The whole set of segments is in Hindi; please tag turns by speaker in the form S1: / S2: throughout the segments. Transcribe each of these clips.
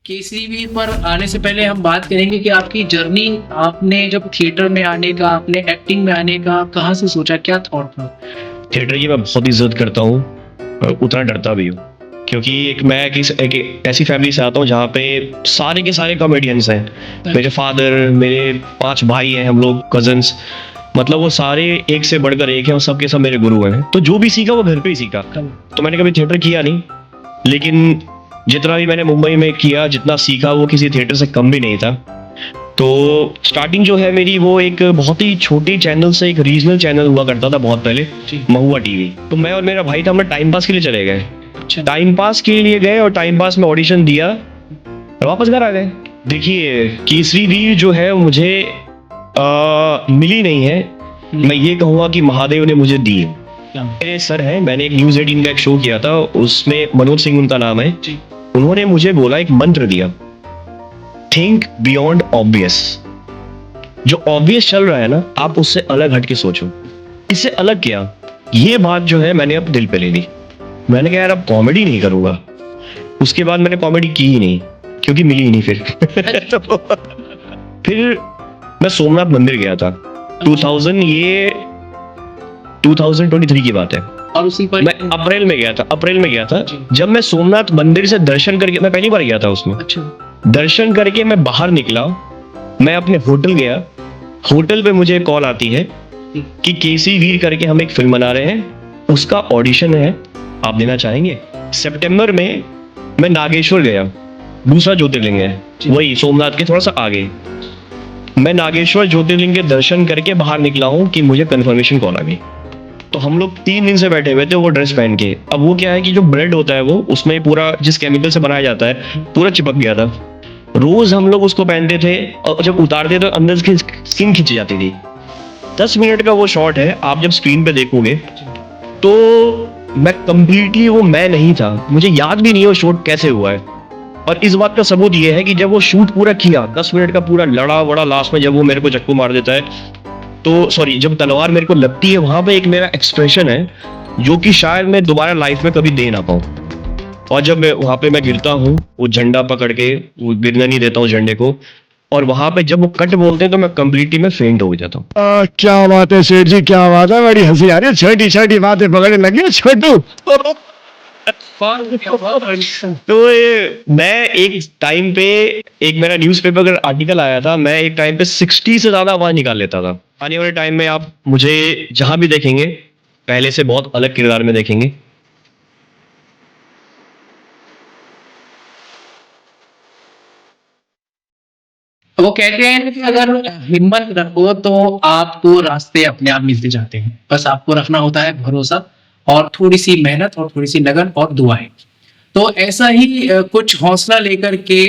S1: केसीवी पर आने से पहले हम बात करेंगे कि आपकी जर्नी, आपने जब थिएटर में आने का, आपने एक्टिंग में आने का कहाँ से सोचा, क्या थॉट था?
S2: थिएटर की मैं बहुत इज्जत करता हूँ और उतना डरता भी हूँ, क्योंकि एक ऐसी फैमिली से आता हूँ जहाँ पे सारे के सारे कॉमेडियंस हैं। मेरे फादर, मेरे 5 भाई हैं, हम लोग कजन्स, मतलब वो सारे एक से बढ़कर एक हैं और सबके सब मेरे गुरु हैं। तो जो भी सीखा वो घर पे ही सीखा। तो मैंने कभी थिएटर किया नहीं, लेकिन जितना भी मैंने मुंबई में किया, जितना सीखा वो किसी थिएटर से कम भी नहीं था। तो स्टार्टिंग जो है मेरी, वो एक बहुत ही छोटी चैनल से, एक रीजनल चैनल हुआ करता था बहुत पहले, महुआ टीवी। तो मैं और मेरा भाई था, हम टाइम पास के लिए चले गए। टाइम पास के लिए गए और टाइम पास में ऑडिशन दिया और वापस घर आ गए। देखिए, केसरी वीर जो है मुझे मिली नहीं है, मैं ये कहूँगा कि महादेव ने मुझे दी है। मेरे सर हैं, मैंने एक न्यूज़ 18 का एक शो किया था, उसमें मनोज सिंह उनका नाम है। उन्होंने मुझे बोला, एक मंत्र दिया, थिंक बियॉन्ड ऑब्वियस। जो ऑब्वियस चल रहा है ना, आप उससे अलग हट के सोचो। इससे अलग क्या, ये बात जो है मैंने अब दिल पे ले ली। मैंने कहा यार अब कॉमेडी नहीं करूंगा। उसके बाद मैंने कॉमेडी की ही नहीं, क्योंकि मिली ही नहीं फिर। तो फिर मैं सोमनाथ मंदिर गया था 2023 की बात है,
S1: और उसी पर
S2: मैं अप्रैल में गया था। जब मैं सोमनाथ मंदिर से दर्शन करके, मैं पहली बार गया था उसमें,
S1: अच्छा,
S2: दर्शन करके मैं बाहर निकला, मैं अपने होटल गया। होटल पे मुझे कॉल आती है कि केसी वीर करके हम एक फिल्म बना रहे हैं, उसका ऑडिशन है, आप देना चाहेंगे? सितंबर में मैं नागेश्वर गया, दूसरा ज्योतिर्लिंग है वही सोमनाथ के थोड़ा सा आगे। मैं नागेश्वर ज्योतिर्लिंग के दर्शन करके बाहर निकला हूँ कि मुझे कंफर्मेशन कॉल आ गई। तो हम लोग 3 दिन से बैठे हुए थे वो ड्रेस पहन के। अब वो क्या है कि जो ब्रेड होता है, वो उसमें पूरा जिस केमिकल से बनाया जाता है पूरा चिपक गया था। रोज हम लोग उसको पहनते थे और जब उतारते तो अंदर की स्किन खिंच जाती थी। 10 मिनट का वो शॉट है, आप जब स्क्रीन पे देखोगे तो मैं कंप्लीटली वो मैं नहीं था, मुझे याद भी नहीं है वो शॉट कैसे हुआ है। और इस बात का सबूत ये है कि जब वो शूट पूरा किया, 10 मिनट का पूरा लड़ा वड़ा, लास्ट में जब वो मेरे को चक्कू मार देता है, तो सॉरी, जब तलवार मेरे को लगती है, वहां पे एक मेरा एक्सप्रेशन है जो कि शायद मैं दोबारा लाइफ में कभी दे ना पाऊं। और जब मैं वहां पे गिरता हूँ, वो झंडा पकड़ के, वो गिरने नहीं देता हूँ झंडे को, और वहां पे जब वो कट बोलते हैं तो मैं कंप्लीटली मैं फेंट हो जाता हूँ।
S3: क्या बात है सेठ जी, क्या बात है, बड़ी हंसी आ रही है। छोटी छोटी बातें पकड़ने लगी है छोटू।
S2: तो मैं एक टाइम पे, एक मेरा न्यूज़पेपर का आर्टिकल आया था, मैं एक टाइम पे 60 से ज्यादा आवाज निकाल लेता था। आने वाले टाइम में आप मुझे जहां भी देखेंगे, पहले से बहुत अलग किरदार में देखेंगे।
S1: वो कहते हैं कि अगर हिम्मत रखो तो आपको रास्ते अपने आप मिलते जाते हैं, बस आपको रखना होता है भरोसा और थोड़ी सी मेहनत और थोड़ी सी लगन और दुआएं। तो ऐसा ही कुछ हौसला लेकर के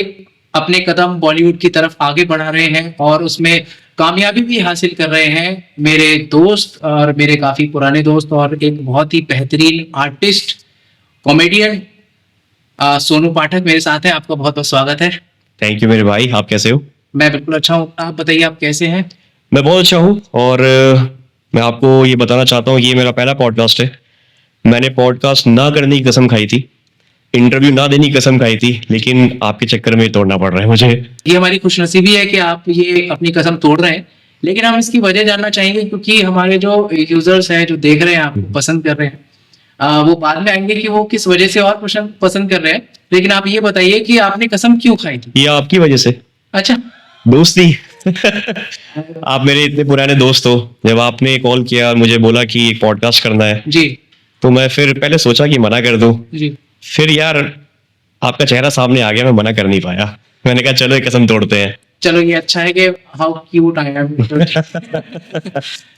S1: अपने कदम बॉलीवुड की तरफ आगे बढ़ा रहे हैं और उसमें कामयाबी भी हासिल कर रहे हैं मेरे दोस्त, और मेरे काफी पुराने दोस्त, और एक बहुत ही बेहतरीन आर्टिस्ट, कॉमेडियन सोनू पाठक मेरे साथ हैं। आपका बहुत बहुत स्वागत है।
S2: थैंक यू मेरे भाई, आप कैसे हो?
S1: मैं बिल्कुल अच्छा हूँ, आप बताइए आप कैसे हैं?
S2: मैं बहुत अच्छा हूँ, और मैं आपको ये बताना चाहता हूँ, ये मेरा पहला पॉडकास्ट है। मैंने पॉडकास्ट ना करने की कसम खाई थी, इंटरव्यू ना देने की कसम खाई थी, लेकिन आपके चक्कर में तोड़ना पड़ रहा है मुझे।
S1: ये हमारी खुशनसीबी है कि आप ये अपनी कसम तोड़ रहे हैं, लेकिन हम इसकी वजह जानना चाहेंगे, क्योंकि हमारे जो यूजर्स हैं, जो देख रहे हैं, आपको पसंद कर रहे हैं, वो बाद में आएंगे कि वो किस वजह से और पसंद कर रहे हैं। लेकिन आप ये बताइए कि आपने कसम क्यों खाई थी?
S2: ये आपकी वजह से।
S1: अच्छा,
S2: दोस्ती। आप मेरे इतने पुराने दोस्त हो, जब आपने कॉल किया और मुझे बोला कि एक पॉडकास्ट करना है,
S1: जी
S2: तो मैं फिर पहले सोचा कि मना कर दूं।
S1: जी।
S2: फिर यार आपका चेहरा सामने आ गया, मैं मना कर नहीं पाया। मैंने कहा चलो एक कसम तोड़ते हैं।
S1: चलो, ये अच्छा है कि हाउ क्यूट आई एम।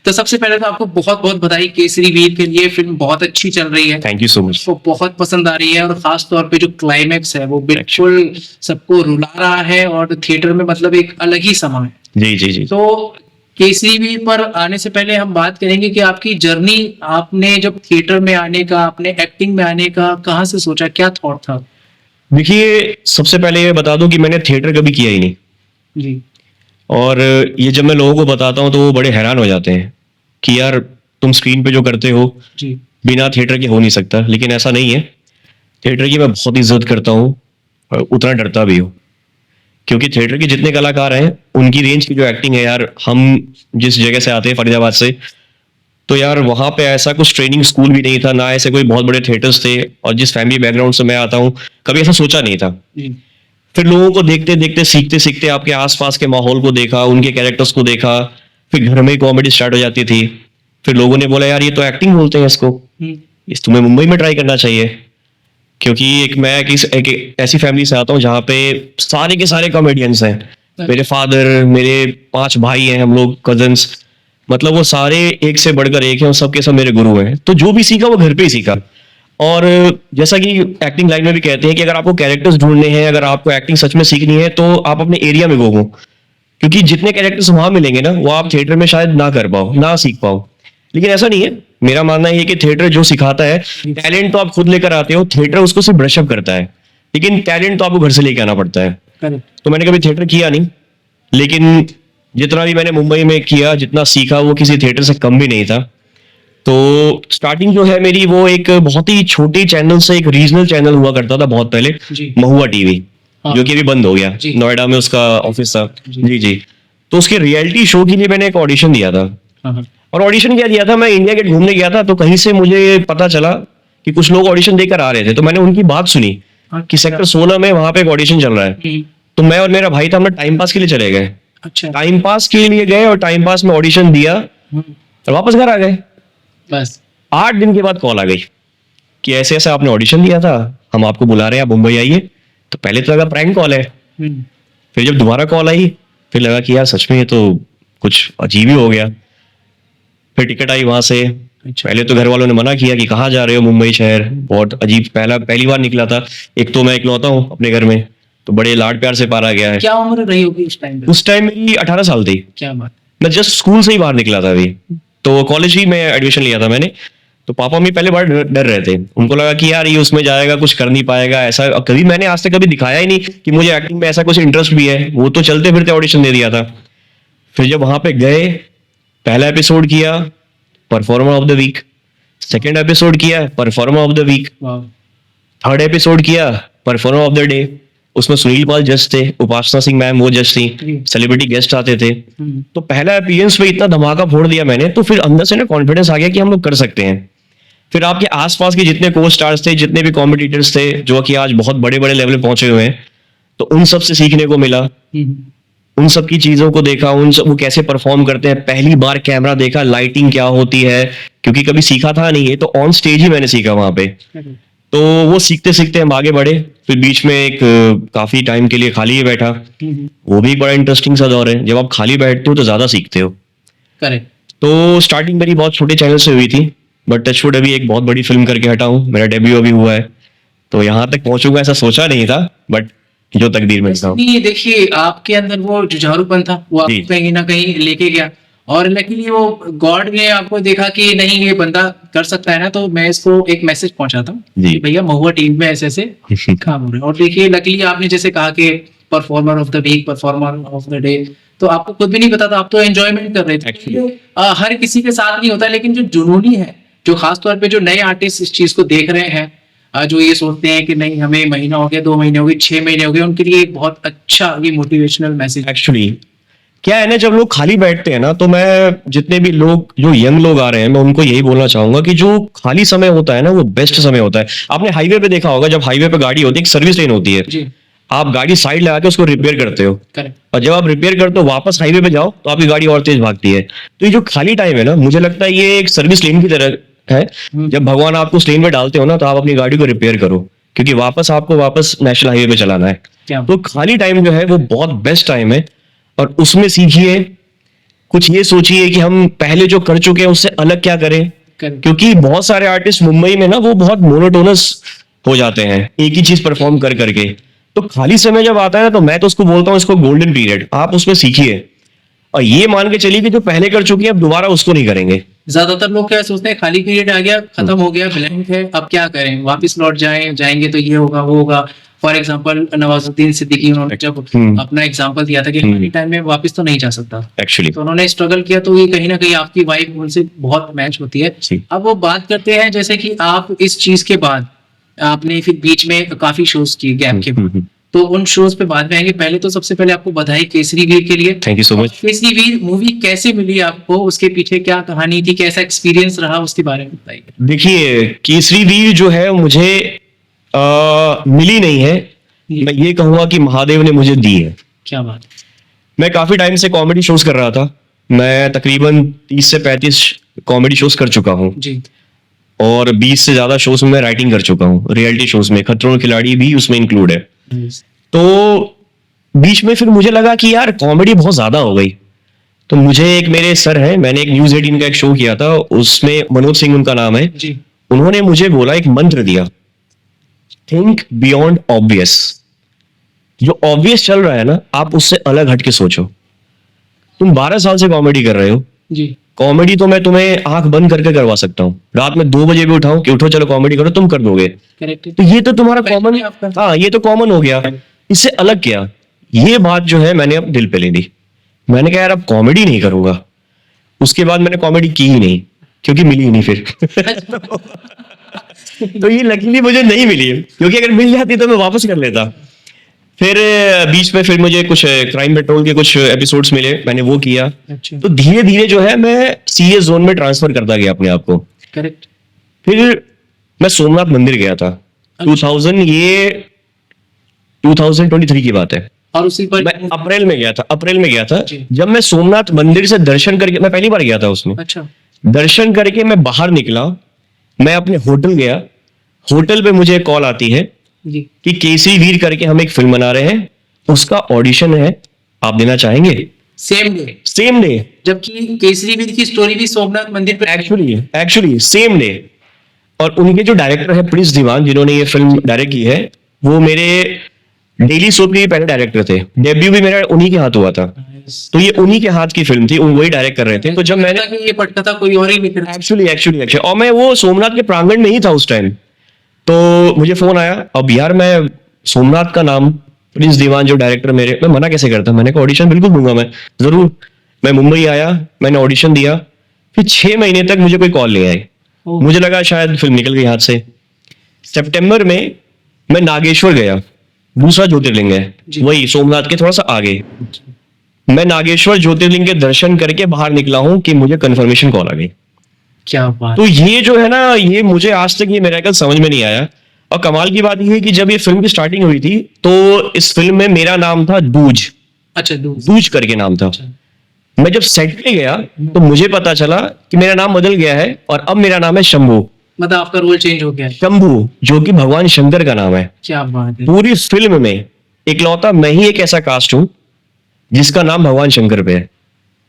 S1: तो सबसे पहले तो आपको बहुत बहुत बधाई, केसरी वीर के लिए फिल्म बहुत अच्छी चल रही है।
S2: Thank you so much.
S1: वो बहुत पसंद आ रही है, और खास तौर पे जो क्लाइमेक्स है वो बिल्कुल सबको रुला रहा है, और थिएटर में मतलब एक अलग ही समा है।
S2: जी जी जी।
S1: तो केसरी वीर पर आने से पहले हम बात करेंगे कि आपकी जर्नी, आपने जब थिएटर में आने का, आपने एक्टिंग में आने का कहाँ से सोचा, क्या थॉट था?
S2: देखिए, सबसे पहले ये बता दूं कि मैंने थिएटर कभी किया ही नहीं,
S1: जी
S2: और ये जब मैं लोगों को बताता हूँ तो वो बड़े हैरान हो जाते हैं कि यार तुम स्क्रीन पे जो करते हो
S1: जी।
S2: बिना थिएटर के हो नहीं सकता। लेकिन ऐसा नहीं है, थिएटर की मैं बहुत इज्जत करता हूँ और उतना डरता भी हूँ। क्योंकि थिएटर के जितने कलाकार हैं उनकी रेंज की जो एक्टिंग है यार, हम जिस जगह से आते हैं फरीदाबाद से, तो यार वहाँ पे ऐसा कुछ ट्रेनिंग स्कूल भी नहीं था, ना ऐसे कोई बहुत बड़े थिएटर्स थे, और जिस फैमिली बैकग्राउंड से मैं आता हूँ कभी ऐसा सोचा नहीं था।
S1: जी
S2: फिर लोगों को देखते देखते सीखते सीखते आपके आसपास के माहौल को देखा, उनके कैरेक्टर्स को देखा, फिर घर में कॉमेडी स्टार्ट हो जाती थी। फिर लोगों ने बोला यार ये तो एक्टिंग बोलते हैं इसको, इस तुम्हें मुंबई में ट्राई करना चाहिए। क्योंकि एक ऐसी फैमिली से आता हूँ जहाँ पे सारे के सारे कॉमेडियंस हैं। मेरे फादर, मेरे 5 भाई हैं, हम लोग कजन्स, मतलब वो सारे एक से बढ़कर एक हैं और सबके सब मेरे गुरु हैं। तो जो भी सीखा वो घर पे ही सीखा। और जैसा कि एक्टिंग लाइन में भी कहते हैं कि अगर आपको कैरेक्टर्स ढूंढने हैं, अगर आपको एक्टिंग सच में सीखनी है, तो आप अपने एरिया में गो, क्योंकि जितने कैरेक्टर्स वहां मिलेंगे ना वो आप थिएटर में शायद ना कर पाओ, ना सीख पाओ। लेकिन ऐसा नहीं है, मेरा मानना ये है कि थिएटर जो सिखाता है, टैलेंट तो आप खुद लेकर आते हो, थिएटर उसको सिर्फ ब्रशअप करता है, लेकिन टैलेंट तो आपको घर से लेके आना पड़ता है। तो मैंने कभी थिएटर किया नहीं, लेकिन जितना भी मैंने मुंबई में किया, जितना सीखा, वो किसी थिएटर से कम भी नहीं था। तो स्टार्टिंग जो है मेरी, वो एक बहुत ही छोटे चैनल से, एक रीजनल चैनल हुआ करता था बहुत पहले,
S1: जी।
S2: महुआ टीवी,
S1: हाँ।
S2: जो कि अभी बंद हो गया,
S1: जी।
S2: नोएडा में उसका ऑफिस था।
S1: जी।
S2: जी। तो उसके रियलिटी शो के लिए मैंने एक ऑडिशन दिया था।
S1: हाँ,
S2: और ऑडिशन क्या दिया था, मैं इंडिया गेट घूमने गया था, तो कहीं से मुझे पता चला कि कुछ लोग ऑडिशन देकर आ रहे थे। तो मैंने उनकी बात सुनी कि सेक्टर 16 में वहां पे एक ऑडिशन चल रहा है। तो मैं और मेरा भाई था, हम लोग टाइम पास के लिए चले गए।
S1: अच्छा
S2: टाइम पास के लिए गए और टाइम पास में ऑडिशन दिया और वापस घर आ गए।
S1: बस
S2: 8 दिन के बाद कॉल आ गई कि ऐसे ऐसे आपने ऑडिशन दिया था, हम आपको बुला रहे हैं, आप मुंबई आइए। तो पहले तो लगा प्रैंक कॉल है, फिर जब दोबारा कॉल आई फिर लगा कि यार सच में ये तो कुछ अजीब ही हो गया। फिर टिकट आई वहां से। पहले तो घर वालों ने मना किया कि कहाँ जा रहे हो, मुंबई शहर बहुत अजीब, पहली बार निकला था, एक तो मैं इकलौता हूँ अपने घर में, तो बड़े लाड प्यार से पाला गया है।
S1: क्या उम्र रही होगी उस टाइम पे?
S2: उस टाइम मेरी 18 साल थी।
S1: क्या बात।
S2: मैं जस्ट स्कूल से ही बाहर निकला था अभी, तो कॉलेज ही में एडमिशन लिया था मैंने। तो पापा मम्मी पहले बड़ा डर रहे थे, उनको लगा कि यार ये उसमें जाएगा कुछ कर नहीं पाएगा, ऐसा कभी मैंने आज तक कभी दिखाया ही नहीं कि मुझे एक्टिंग में ऐसा कुछ इंटरेस्ट भी है। वो तो चलते फिरते ऑडिशन दे दिया था। फिर जब वहां पे गए, पहला एपिसोड किया, performer of the week, second episode किया, performer of the week, third episode किया, परफॉर्मर ऑफ द डे। उसमें सुनील पाल जज थे, उपासना सिंह मैम वो जज थी, सेलिब्रिटी गेस्ट आते थे। तो पहला अपीयरेंस में इतना धमाका फोड़ दिया मैंने, तो फिर अंदर से ना कॉन्फिडेंस आ गया कि हम लोग कर सकते हैं। फिर आपके आसपास के जितने को स्टार्स थे, जितने भी कॉम्पिटिटर्स थे, जो कि आज बहुत बड़े बड़े लेवल पे पहुंचे हुए हैं, तो उन सब से सीखने को मिला, उन सब की चीजों को देखा, वो कैसे परफॉर्म करते हैं। पहली बार कैमरा देखा, लाइटिंग क्या होती है, क्योंकि कभी सीखा था नहीं है, तो ऑन स्टेज ही मैंने सीखा वहां पे। तो वो सीखते सीखते हम आगे बढ़े। फिर बीच में एक काफी टाइम के लिए खाली ही बैठा, वो भी एक बड़ा इंटरेस्टिंग सा दौर है। जब आप खाली बैठते हो तो ज्यादा सीखते हो।
S1: करेक्ट।
S2: तो स्टार्टिंग मेरी बहुत छोटे चैनल से हुई थी, बट टचवुड अभी एक बहुत बड़ी फिल्म करके हटा हूँ, मेरा डेब्यू अभी हुआ है। तो यहाँ तक पहुंचूंगा ऐसा सोचा नहीं था, बट जो तकदीर में लिखा हूँ।
S1: नहीं, देखिए आपके अंदर वो जुझारूपन था, वो
S2: जी।
S1: आपको कहीं ना कहीं लेके गया, और लकीली वो गॉड ने आपको देखा कि नहीं ये बंदा कर सकता है ना, तो मैं इसको एक मैसेज पहुंचाता हूँ
S2: जी।
S1: कि भैया महुआ टीम में ऐसे ऐसे काम हो रहे हैं। और देखिए लकीली आपने जैसे कहा कि performer of the week, performer of the day, तो आपको खुद भी नहीं पता था, आप तो एंजॉयमेंट कर रहे थे।
S2: Actually।
S1: हर किसी के साथ नहीं होता, लेकिन जो जुनूनी है, जो खासतौर पे जो नए आर्टिस्ट इस चीज को देख रहे हैं, जो ये सोचते हैं कि नहीं हमें महीना हो गया, 2 महीने हो गए, 6 महीने हो गए, उनके लिए एक बहुत अच्छा ये मोटिवेशनल मैसेज।
S2: एक्चुअली क्या है ना, जब लोग खाली बैठते हैं ना, तो मैं जितने भी लोग, जो यंग लोग आ रहे हैं, मैं उनको यही बोलना चाहूंगा कि जो खाली समय होता है ना, वो बेस्ट समय होता है। आपने हाईवे पे देखा होगा, जब हाईवे पे गाड़ी होती है, एक सर्विस लेन होती है,
S1: जी
S2: आप गाड़ी साइड लगा के उसको रिपेयर करते हो,
S1: करेक्ट।
S2: और जब आप रिपेयर करते हो वापस हाईवे पे जाओ तो आपकी गाड़ी और तेज भागती है। तो ये जो खाली टाइम है ना, मुझे लगता है ये एक सर्विस लेन की तरह है। जब भगवान आपको उस लेन में डालते हो ना, तो आप अपनी गाड़ी को रिपेयर करो, क्योंकि वापस आपको वापस नेशनल हाईवे पे चलाना है।
S1: क्या
S2: तो खाली टाइम जो है वो बहुत बेस्ट टाइम है, और उसमें सीखिए, कुछ ये सोचिए कि हम पहले जो कर चुके हैं उससे अलग क्या करें।
S1: करेक्ट।
S2: क्योंकि बहुत सारे आर्टिस्ट मुंबई में ना वो बहुत मोनोटोनस हो जाते हैं, एक ही चीज परफॉर्म कर करके। तो खाली समय जब आता है ना, तो मैं तो उसको बोलता हूँ, इसको गोल्डन पीरियड, आप उसमें सीखिए, और ये मान के चलिए कि जो पहले कर चुके हैं अब दोबारा उसको नहीं करेंगे।
S1: ज्यादातर लोग क्या सोचते हैं, खाली पीरियड आ गया, खत्म हो गया, ब्लैंक है, अब क्या करें, वापस लौट जाएंगे तो ये होगा वो होगा। फॉर एग्जांपल नवाजुद्दीन सिद्दीकी, उन्होंने जब अपना एग्जांपल दिया था कि खाली टाइम में वापस तो नहीं जा सकता,
S2: एक्चुअली
S1: तो उन्होंने स्ट्रगल किया, तो ये कहीं ना कहीं आपकी वाइफ उनसे बहुत मैच होती है।
S2: जी।
S1: अब वो बात करते हैं, जैसे कि आप इस चीज के बाद आपने फिर बीच में काफी शोज किए गैप के बाद, तो उन शोज पे बाद में आएंगे। पहले तो सबसे पहले आपको बधाई केसरी वीर के लिए।
S2: Thank you so much.
S1: Kesari Veer movie कैसे मिली आपको, उसके पीछे क्या कहानी थी, कैसा एक्सपीरियंस रहा, उसके बारे में बताइए।
S2: देखिए, केसरी वीर जो है मुझे मिली नहीं है,
S1: जी।
S2: मैं ये कहूंगा कि महादेव ने मुझे दी है।
S1: क्या बात है।
S2: मैं काफी टाइम से कॉमेडी शोज कर रहा था, मैं तकरीबन 30 से 35 कॉमेडी शोज कर चुका हूँ
S1: जी।
S2: और 20 से ज्यादा शोज में मैं राइटिंग कर चुका हूँ, रियलिटी शोज में खतरों के खिलाड़ी भी उसमें इंक्लूड है। तो बीच में फिर मुझे लगा कि यार कॉमेडी बहुत ज्यादा हो गई, तो मुझे एक मेरे सर हैं, मैंने एक न्यूज 18 का एक शो किया था, उसमें मनोज सिंह उनका नाम है,
S1: जी।
S2: उन्होंने मुझे बोला, एक मंत्र दिया, थिंक बियॉन्ड ऑब्वियस। जो ऑब्वियस चल रहा है ना, आप उससे अलग हट के सोचो। तुम 12 साल से कॉमेडी कर रहे हो,
S1: जी।
S2: कॉमेडी तो मैं तुम्हें आंख बंद करके करवा सकता हूँ, रात में 2 बजे भी उठाऊं कि उठो चलो कॉमेडी करो, तुम कर दोगे।
S1: करेक्ट।
S2: तो ये तो तुम्हारा
S1: पहले
S2: कॉमन,
S1: आपका-
S2: हाँ ये तो कॉमन हो गया, इससे अलग क्या। ये बात जो है मैंने अब दिल पे ले ली, मैंने कहा यार अब कॉमेडी नहीं करूंगा। उसके बाद मैंने कॉमेडी की ही नहीं, क्योंकि मिली ही नहीं फिर। तो ये लकीली मुझे नहीं मिली, क्योंकि अगर मिल जाती तो मैं वापस कर लेता। फिर बीच में फिर मुझे कुछ क्राइम पेट्रोल के कुछ एपिसोड्स मिले, मैंने वो किया।
S1: अच्छा।
S2: तो धीरे धीरे जो है मैं सीए जोन में ट्रांसफर करता गया अपने आप को।
S1: करेक्ट।
S2: फिर मैं सोमनाथ मंदिर गया था, 2023 की बात है।
S1: और उसी पर
S2: मैं अप्रैल में गया था।
S1: जी।
S2: जब मैं सोमनाथ मंदिर से दर्शन करके, मैं पहली बार गया था उसमें,
S1: अच्छा।
S2: दर्शन करके मैं बाहर निकला, मैं अपने होटल गया, होटल पे मुझे कॉल आती है
S1: जी।
S2: कि केसरी वीर करके हम एक फिल्म बना रहे हैं, उसका ऑडिशन है, आप देना चाहेंगे?
S1: सेम डे,
S2: सेम डे,
S1: जबकि केसरी वीर की स्टोरी भी सोमनाथ मंदिर पे
S2: एक्चुअली सेम डे। और उनके जो डायरेक्टर है प्रिंस दीवान, जिन्होंने ये फिल्म डायरेक्ट की है, वो मेरे डेली सोप के पहले डायरेक्टर थे, डेब्यू भी मेरा उन्हीं के हाथ हुआ था। तो ये उन्हीं के हाथ की फिल्म थी, वही डायरेक्ट कर रहे थे। तो जब मैंने
S1: कि ये पटना था, कोई और ही नहीं करता।
S2: एक्चुअली और मैं वो सोमनाथ के प्रांगण में ही था उस टाइम, तो मुझे फोन आया। अब यार मैं सोमनाथ का नाम, प्रिंस दीवान जो डायरेक्टर मेरे, मैं मना कैसे करता। मैंने कहा ऑडिशन बिल्कुल दूंगा मैं, जरूर। मैं मुंबई आया, मैंने ऑडिशन दिया, फिर 6 महीने तक मुझे कोई कॉल नहीं आई।
S1: ओह।
S2: मुझे लगा शायद फिल्म निकल गई हाथ से। सितंबर में मैं नागेश्वर गया, दूसरा ज्योतिर्लिंग है
S1: जी।
S2: वही सोमनाथ के थोड़ा सा आगे। मैं नागेश्वर ज्योतिर्लिंग के दर्शन करके बाहर निकला हूं कि मुझे कंफर्मेशन कॉल आ गई।
S1: क्या बात।
S2: तो ये जो है ना, ये मुझे आज तक ये मिरेकल समझ में नहीं आया। और कमाल की बात ये है कि जब ये फिल्म की स्टार्टिंग हुई थी, तो इस फिल्म में मेरा नाम था दूज,
S1: अच्छा।
S2: दूज करके नाम था। मैं जब सेट पे गया तो मुझे पता चला कि मेरा नाम बदल गया है और अब मेरा नाम है शंभू।
S1: मतलब आपका रोल चेंज हो गया है।
S2: शंभू, जो कि भगवान शंकर का नाम है।
S1: क्या बात है।
S2: पूरी फिल्म में इकलौता मैं ही एक ऐसा कास्ट हूं जिसका नाम भगवान शंकर पे है।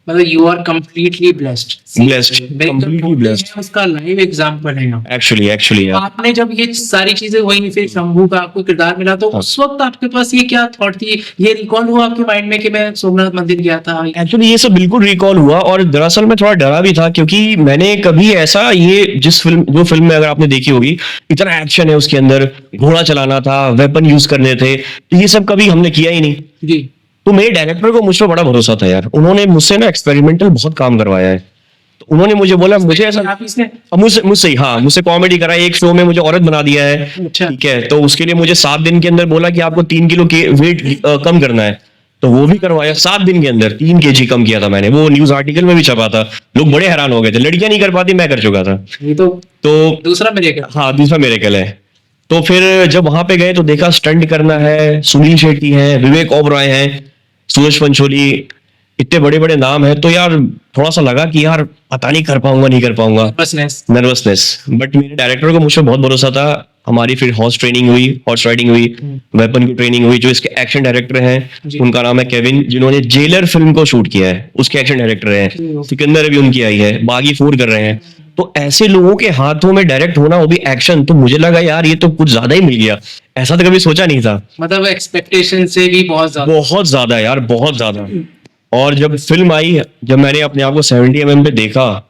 S1: मतलब you are completely blessed.
S2: Completely blessed.
S1: उसका लाइव एग्जांपल है आप।
S2: एक्चुअली
S1: आपने जब ये सारी चीजें हुई, फिर शंभू का आपको किरदार मिला, तो
S2: हाँ।
S1: उस वक्त आपके पास ये क्या थॉट थी, ये रिकॉल हुआ आपके माइंड में कि मैं सोमनाथ मंदिर गया था?
S2: एक्चुअली ये सब बिल्कुल रिकॉल हुआ, और दरअसल मैं थोड़ा डरा भी था, क्योंकि मैंने कभी ऐसा, ये जो फिल्म में अगर आपने देखी होगी, इतना एक्शन है उसके अंदर, घोड़ा चलाना था, वेपन यूज करने थे, तो ये सब कभी हमने किया ही नहीं।
S1: जी।
S2: तो मेरे डायरेक्टर को मुझ पर बड़ा भरोसा था यार, उन्होंने मुझसे ना एक्सपेरिमेंटल बहुत काम करवाया है। तो उन्होंने मुझे बोला, मुझे ऐसा,
S1: आप इसने
S2: अब मुझसे कॉमेडी कराई, एक शो में मुझे औरत बना दिया है,
S1: अच्छा।
S2: ठीक है। तो उसके लिए मुझे 7 दिन के अंदर बोला कि आपको 3 किलो के वेट कम करना है, तो वो भी करवाया। 7 दिन के अंदर 3 kg कम किया था मैंने, वो न्यूज आर्टिकल में भी छपा था, लोग बड़े हैरान हो गए थे, लड़कियां नहीं कर पाती, मैं कर चुका था।
S1: ये तो
S2: तो
S1: दूसरा मेरे
S2: हाँ, दूसरा मिरेकल है। तो फिर जब वहां पे गए तो देखा स्टंट करना है, सुनील शेट्टी है, विवेक ओबरॉय है, सूरज पंचोली, इतने बड़े बड़े नाम है। तो यार थोड़ा सा लगा कि यार पता नहीं कर पाऊंगा, नहीं कर पाऊंगा, नर्वसनेस। बट मेरे डायरेक्टर को मुझ पर बहुत भरोसा था। हमारी फिर हॉर्स ट्रेनिंग हुई, हॉर्स राइडिंग हुई, वेपन की ट्रेनिंग हुई। जो इसके एक्शन डायरेक्टर हैं
S1: जी।
S2: उनका नाम है केविन, जिन्होंने जेलर फिल्म को शूट किया है, उसके एक्शन डायरेक्टर हैं। सिकंदर भी उनकी आई है, बागी 4 कर रहे हैं। तो ऐसे लोगों के हाथों में डायरेक्ट होना, वो भी एक्शन, तो मुझे लगा यार ये तो कुछ ज्यादा ही मिल गया, ऐसा तो कभी सोचा नहीं था।
S1: मतलब एक्सपेक्टेशन से भी बहुत
S2: ज्यादा यार, बहुत ज्यादा। और जब फिल्म आई, जब मैंने अपने आप को 70 mm पे देखा,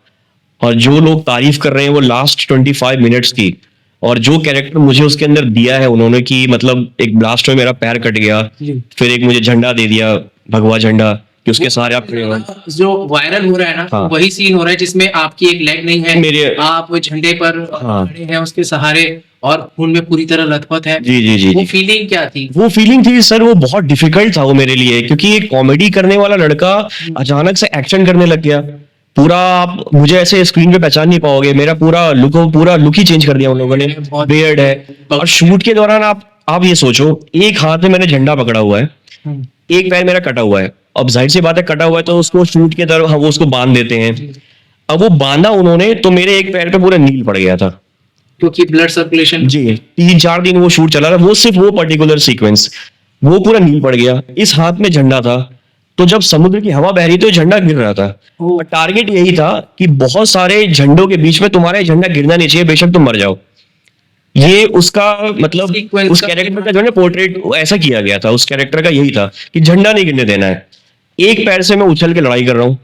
S2: और जो लोग तारीफ कर रहे हैं वो लास्ट 25 मिनट्स की, और जो कैरेक्टर मुझे उसके अंदर दिया है उन्होंने, कि मतलब एक ब्लास्ट में मेरा पैर कट गया,
S1: जी।
S2: फिर एक मुझे झंडा दे दिया, भगवा झंडा, कि उसके सहारे आप खड़े हो।
S1: जो वायरल हो रहा है ना,
S2: हाँ।
S1: वही सीन हो रहा है जिसमें आपकी एक लेग नहीं है,
S2: मेरे-
S1: आप झंडे पर
S2: हाँ।
S1: खड़े हैं उसके सहारे और खून में पूरी तरह लथपथ है।
S2: जी जी जी
S1: वो
S2: जी।
S1: फीलिंग क्या थी?
S2: वो फीलिंग थी सर, वो बहुत डिफिकल्ट था वो मेरे लिए, क्योंकि एक कॉमेडी करने वाला लड़का अचानक से एक्शन करने लग गया। पूरा आप मुझे ऐसे स्क्रीन पे पहचान नहीं पाओगे, मेरा पूरा लुक ही चेंज कर दिया उन लोगों ने।
S1: बहुत-
S2: बियर्ड है, और शूट के दौरान आप ये सोचो, एक हाथ में मैंने झंडा पकड़ा हुआ है,
S1: हम्म,
S2: एक पैर मेरा कटा हुआ है। अब जाहिर सी बात है, कटा हुआ है तो उसको शूट के दौरान वो उसको बांध देते हैं। अब वो बांधा उन्होंने तो मेरे एक पैर पे पूरा नील पड़ गया था।
S1: क्योंकि ब्लड सर्कुलेशन।
S2: जी, 3-4 दिन वो शूट चला रहा, वो सिर्फ वो पर्टिकुलर सीक्वेंस, वो पूरा नील पड़ गया। इस हाथ में झंडा था, तो जब समुद्र की हवा बह रही थी तो झंडा गिर रहा था। और टारगेट यही था कि बहुत सारे झंडों के बीच में तुम्हारा ये झंडा गिरना नहीं चाहिए, बेशक तुम मर जाओ। ये उसका मतलब
S1: Sequence
S2: उस
S1: का-
S2: कैरेक्टर का जो है पोर्ट्रेट ऐसा किया गया था, उस कैरेक्टर का यही था कि झंडा नहीं गिरने देना है। एक पैर से मैं उछल के लड़ाई कर रहा हूँ,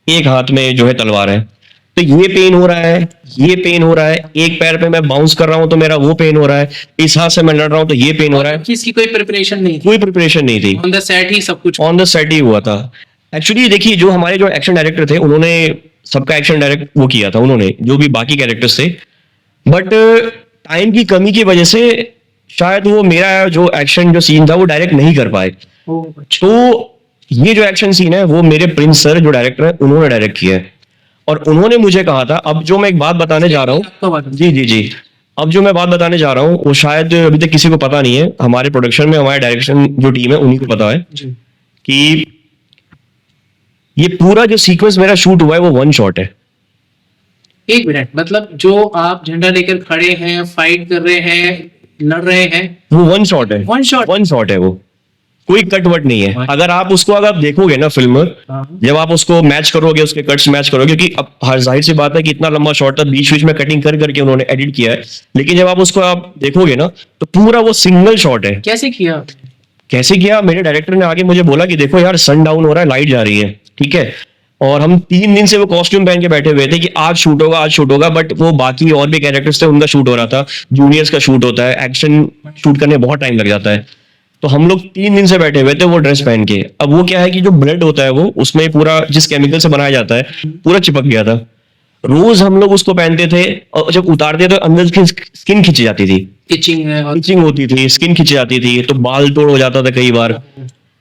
S2: एक हाथ में जो है तलवार है, तो ये पेन हो रहा है, ये पेन हो रहा है। एक पैर पे मैं बाउंस कर रहा हूँ तो मेरा वो पेन हो रहा है, इस हाथ से मैं लड़ रहा हूँ तो ये पेन हो रहा है।
S1: इसकी कोई प्रिपरेशन नहीं थी,
S2: कोई प्रिपरेशन नहीं थी,
S1: ऑन द सेट ही सब कुछ।
S2: ऑन द सेट ही हुआ था। एक्चुअली देखिए, जो हमारे जो एक्शन डायरेक्टर थे, उन्होंने सबका एक्शन डायरेक्ट वो किया था, उन्होंने जो भी बाकी कैरेक्टर्स थे, बट टाइम की कमी की वजह से शायद वो मेरा जो एक्शन जो सीन था वो डायरेक्ट नहीं कर पाए।
S1: ओह, अच्छा।
S2: तो ये जो एक्शन सीन है वो मेरे प्रिंस सर जो डायरेक्टर है उन्होंने डायरेक्ट किया है, और उन्होंने मुझे कहा था, अब जो मैं एक बात बताने जा रहा हूँ,
S1: आपका बात है।
S2: जी जी जी, अब जो मैं बात बताने जा रहा हूँ वो शायद अभी तक किसी को पता नहीं है। हमारे प्रोडक्शन में हमारे डायरेक्शन जो टीम है उन्हीं को पता है
S1: जी।
S2: कि ये पूरा जो सीक्वेंस मेरा शूट हुआ है वो वन शॉट है।
S1: एक मिनट, मतलब जो आप झंडा लेकर खड़े हैं, फाइट कर रहे हैं, लड़ रहे हैं,
S2: वो वन शॉट है,
S1: वन शॉट।
S2: वन शॉट है, वो कोई कट वट नहीं है। अगर आप उसको अगर देखोगे ना फिल्म,
S1: हाँ।
S2: जब आप उसको मैच करोगे, उसके कट्स मैच करोगे, क्योंकि अब हर जाहिर सी बात है कि इतना लंबा शॉट था, बीच बीच में कटिंग कर करके उन्होंने एडिट किया है, लेकिन जब आप उसको आप देखोगे ना तो पूरा वो सिंगल शॉट है।
S1: कैसे किया?
S2: कैसे किया? मेरे डायरेक्टर ने आगे मुझे बोला कि देखो यार, सन डाउन हो रहा है, लाइट जा रही है, ठीक है, और हम 3 दिन से वो कॉस्ट्यूम पहन के बैठे हुए थे कि आज शूट होगा, आज शूट होगा, बट वो बाकी और भी कैरेक्टर्स थे, उनका शूट हो रहा था, जूनियर्स का शूट होता है, एक्शन शूट करने बहुत टाइम लग जाता है। तो हम लोग 3 दिन से बैठे हुए थे वो ड्रेस पहन के। अब वो क्या है कि जो ब्लड होता है वो उसमें पूरा जिस केमिकल से बनाया जाता है पूरा चिपक गया था। रोज हम लोग उसको पहनते थे, और जब उतारते तो अंदर की स्किन खिंच जाती थी,
S1: इचिंग है और
S2: इचिंग होती थी, स्किन खिंच जाती थी, तो बाल तोड़ हो जाता था कई बार।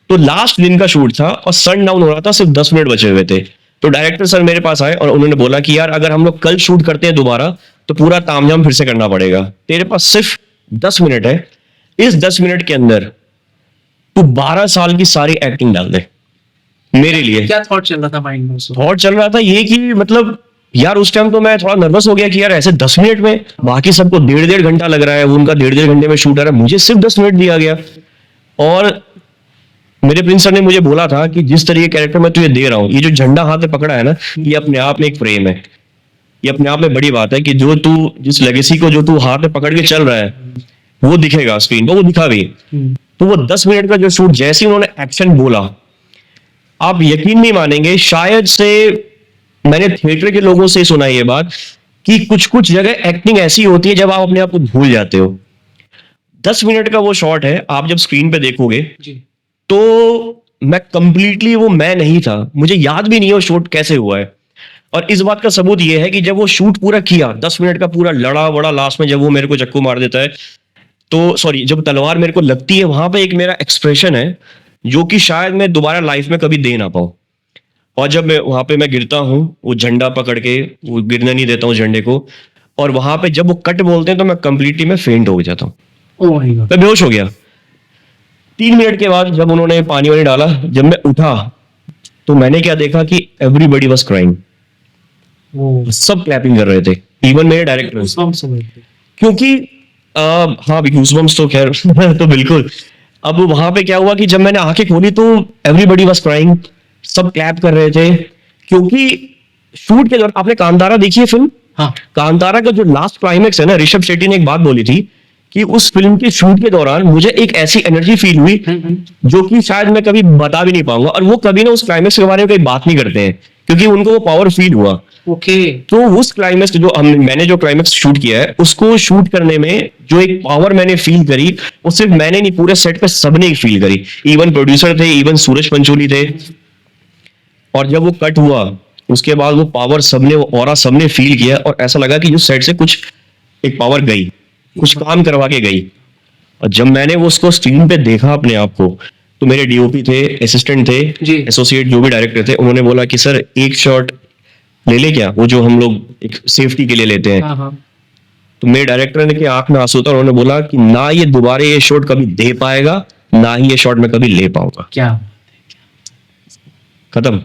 S2: तो लास्ट दिन का शूट था और सन डाउन हो रहा था, सिर्फ 10 मिनट बचे हुए थे। तो डायरेक्टर सर मेरे पास आए और उन्होंने बोला कि यार, अगर हम लोग कल शूट करते हैं दोबारा तो पूरा तामझाम फिर से करना पड़ेगा, तेरे पास सिर्फ 10 मिनट है, इस 10 मिनट के अंदर तू 12 साल की सारी एक्टिंग डाल दे मेरे लिए।
S1: क्या थॉट चल रहा था माइंड में उस वक्त?
S2: थॉट चल रहा था ये कि मतलब यार, उस टाइम तो मैं थोड़ा नर्वस हो गया कि यार ऐसे 10 मिनट में, बाकी सबको 1.5 घंटा लग रहा है, वो उनका 1.5 घंटे में शूट आ रहा है, मुझे सिर्फ 10 मिनट दिया गया। और मेरे प्रिंस सर ने मुझे बोला था कि जिस तरीके कैरेक्टर मैं तुझे दे रहा हूँ, ये जो झंडा हाथ में पकड़ा है ना, ये अपने आप में एक फ्रेम है, ये अपने आप में बड़ी बात है कि जो तू जिस लेगेसी को जो तू हाथ में पकड़ के चल रहा है वो दिखेगा स्क्रीन पर, वो दिखा भी। तो वो 10 मिनट का जो शूट, जैसे ही उन्होंने एक्शन बोला, आप यकीन नहीं मानेंगे, शायद से मैंने थिएटर के लोगों से सुना ये बात कि कुछ कुछ जगह एक्टिंग ऐसी होती है जब आप अपने आप को भूल जाते हो। 10 मिनट का वो शॉट है, आप जब स्क्रीन पे देखोगे
S1: जी।
S2: तो मैं कंप्लीटली वो मैं नहीं था, मुझे याद भी नहीं है वो शूट कैसे हुआ है। और इस बात का सबूत ये है कि जब वो शूट पूरा किया, 10 मिनट का पूरा लड़ा बड़ा, लास्ट में जब वो मेरे को चक्कू मार देता है, तो सॉरी, जब तलवार मेरे को लगती है, वहां पे एक मेरा एक्सप्रेशन है जो कि शायद मैं दोबारा लाइफ में कभी दे ना पाऊं। और जब मैं वहां पे मैं गिरता हूँ, वो झंडा पकड़ के, वो गिरने नहीं देता हूँ झंडे को, और वहां पे जब वो कट बोलते हैं तो मैं कंप्लीटली मैं फेंट हो जाता हूँ,
S1: ओह माय गॉड।
S2: मैं बेहोश हो गया। 3 मिनट के बाद जब उन्होंने पानी वानी डाला, जब मैं उठा तो मैंने क्या देखा कि एवरीबडी वाज क्राइंग,
S1: ओह,
S2: सब क्लैपिंग कर रहे थे, इवन मेरे डायरेक्टर,
S1: गूज़बम्प्स हो गए थे।
S2: क्योंकि हाँ, गूज़बम्प्स तो खैर तो बिल्कुल। अब वहां पे क्या हुआ कि जब मैंने आंखें खोली तो एवरीबडी वाज क्राइंग, सब क्लैप कर रहे थे, क्योंकि शूट के दौरान आपने कांतारा देखी है फिल्म?
S1: हाँ।
S2: कांतारा का जो लास्ट क्लाइमेक्स है ना, ऋषभ शेट्टी ने एक बात बोली थी कि उस फिल्म के शूट के दौरान मुझे एक ऐसी एनर्जी फील हुई जो कि शायद मैं कभी बता भी नहीं पाऊंगा, और वो कभी ना उस क्लाइमेक्स के बारे में कोई बात नहीं करते हैं, क्योंकि उनको वो पावर फील हुआ।
S1: ओके।
S2: तो उस क्लाइमेक्स जो मैंने जो क्लाइमेक्स शूट किया है, उसको शूट करने में जो एक पावर मैंने फील करी, वो सिर्फ मैंने नहीं, पूरे सेट पे सबने फील करी, इवन प्रोड्यूसर थे, इवन सूरज पंचोली थे, और जब वो कट हुआ उसके बाद वो पावर सबने, वो ऑरा सबने फील किया और ऐसा लगा कि जो सेट से कुछ एक पावर गई, कुछ काम करवा के गई। और जब मैंने वो उसको स्क्रीन पे देखा अपने आप को, तो मेरे डीओपी थे, असिस्टेंट थे,
S1: जी।
S2: एसोसिएट जो भी डायरेक्टर थे, उन्होंने बोला कि सर एक शॉट ले ले क्या, वो जो हम लोग एक सेफ्टी के लिए लेते हैं।
S1: हाँ हाँ।
S2: तो मेरे डायरेक्टर ने के आंख में आंसू था, उन्होंने बोला कि ना ये दोबारा ये शॉट कभी दे पाएगा, ना ही ये शॉट मैं कभी ले पाऊंगा।
S1: क्या
S2: खत्म।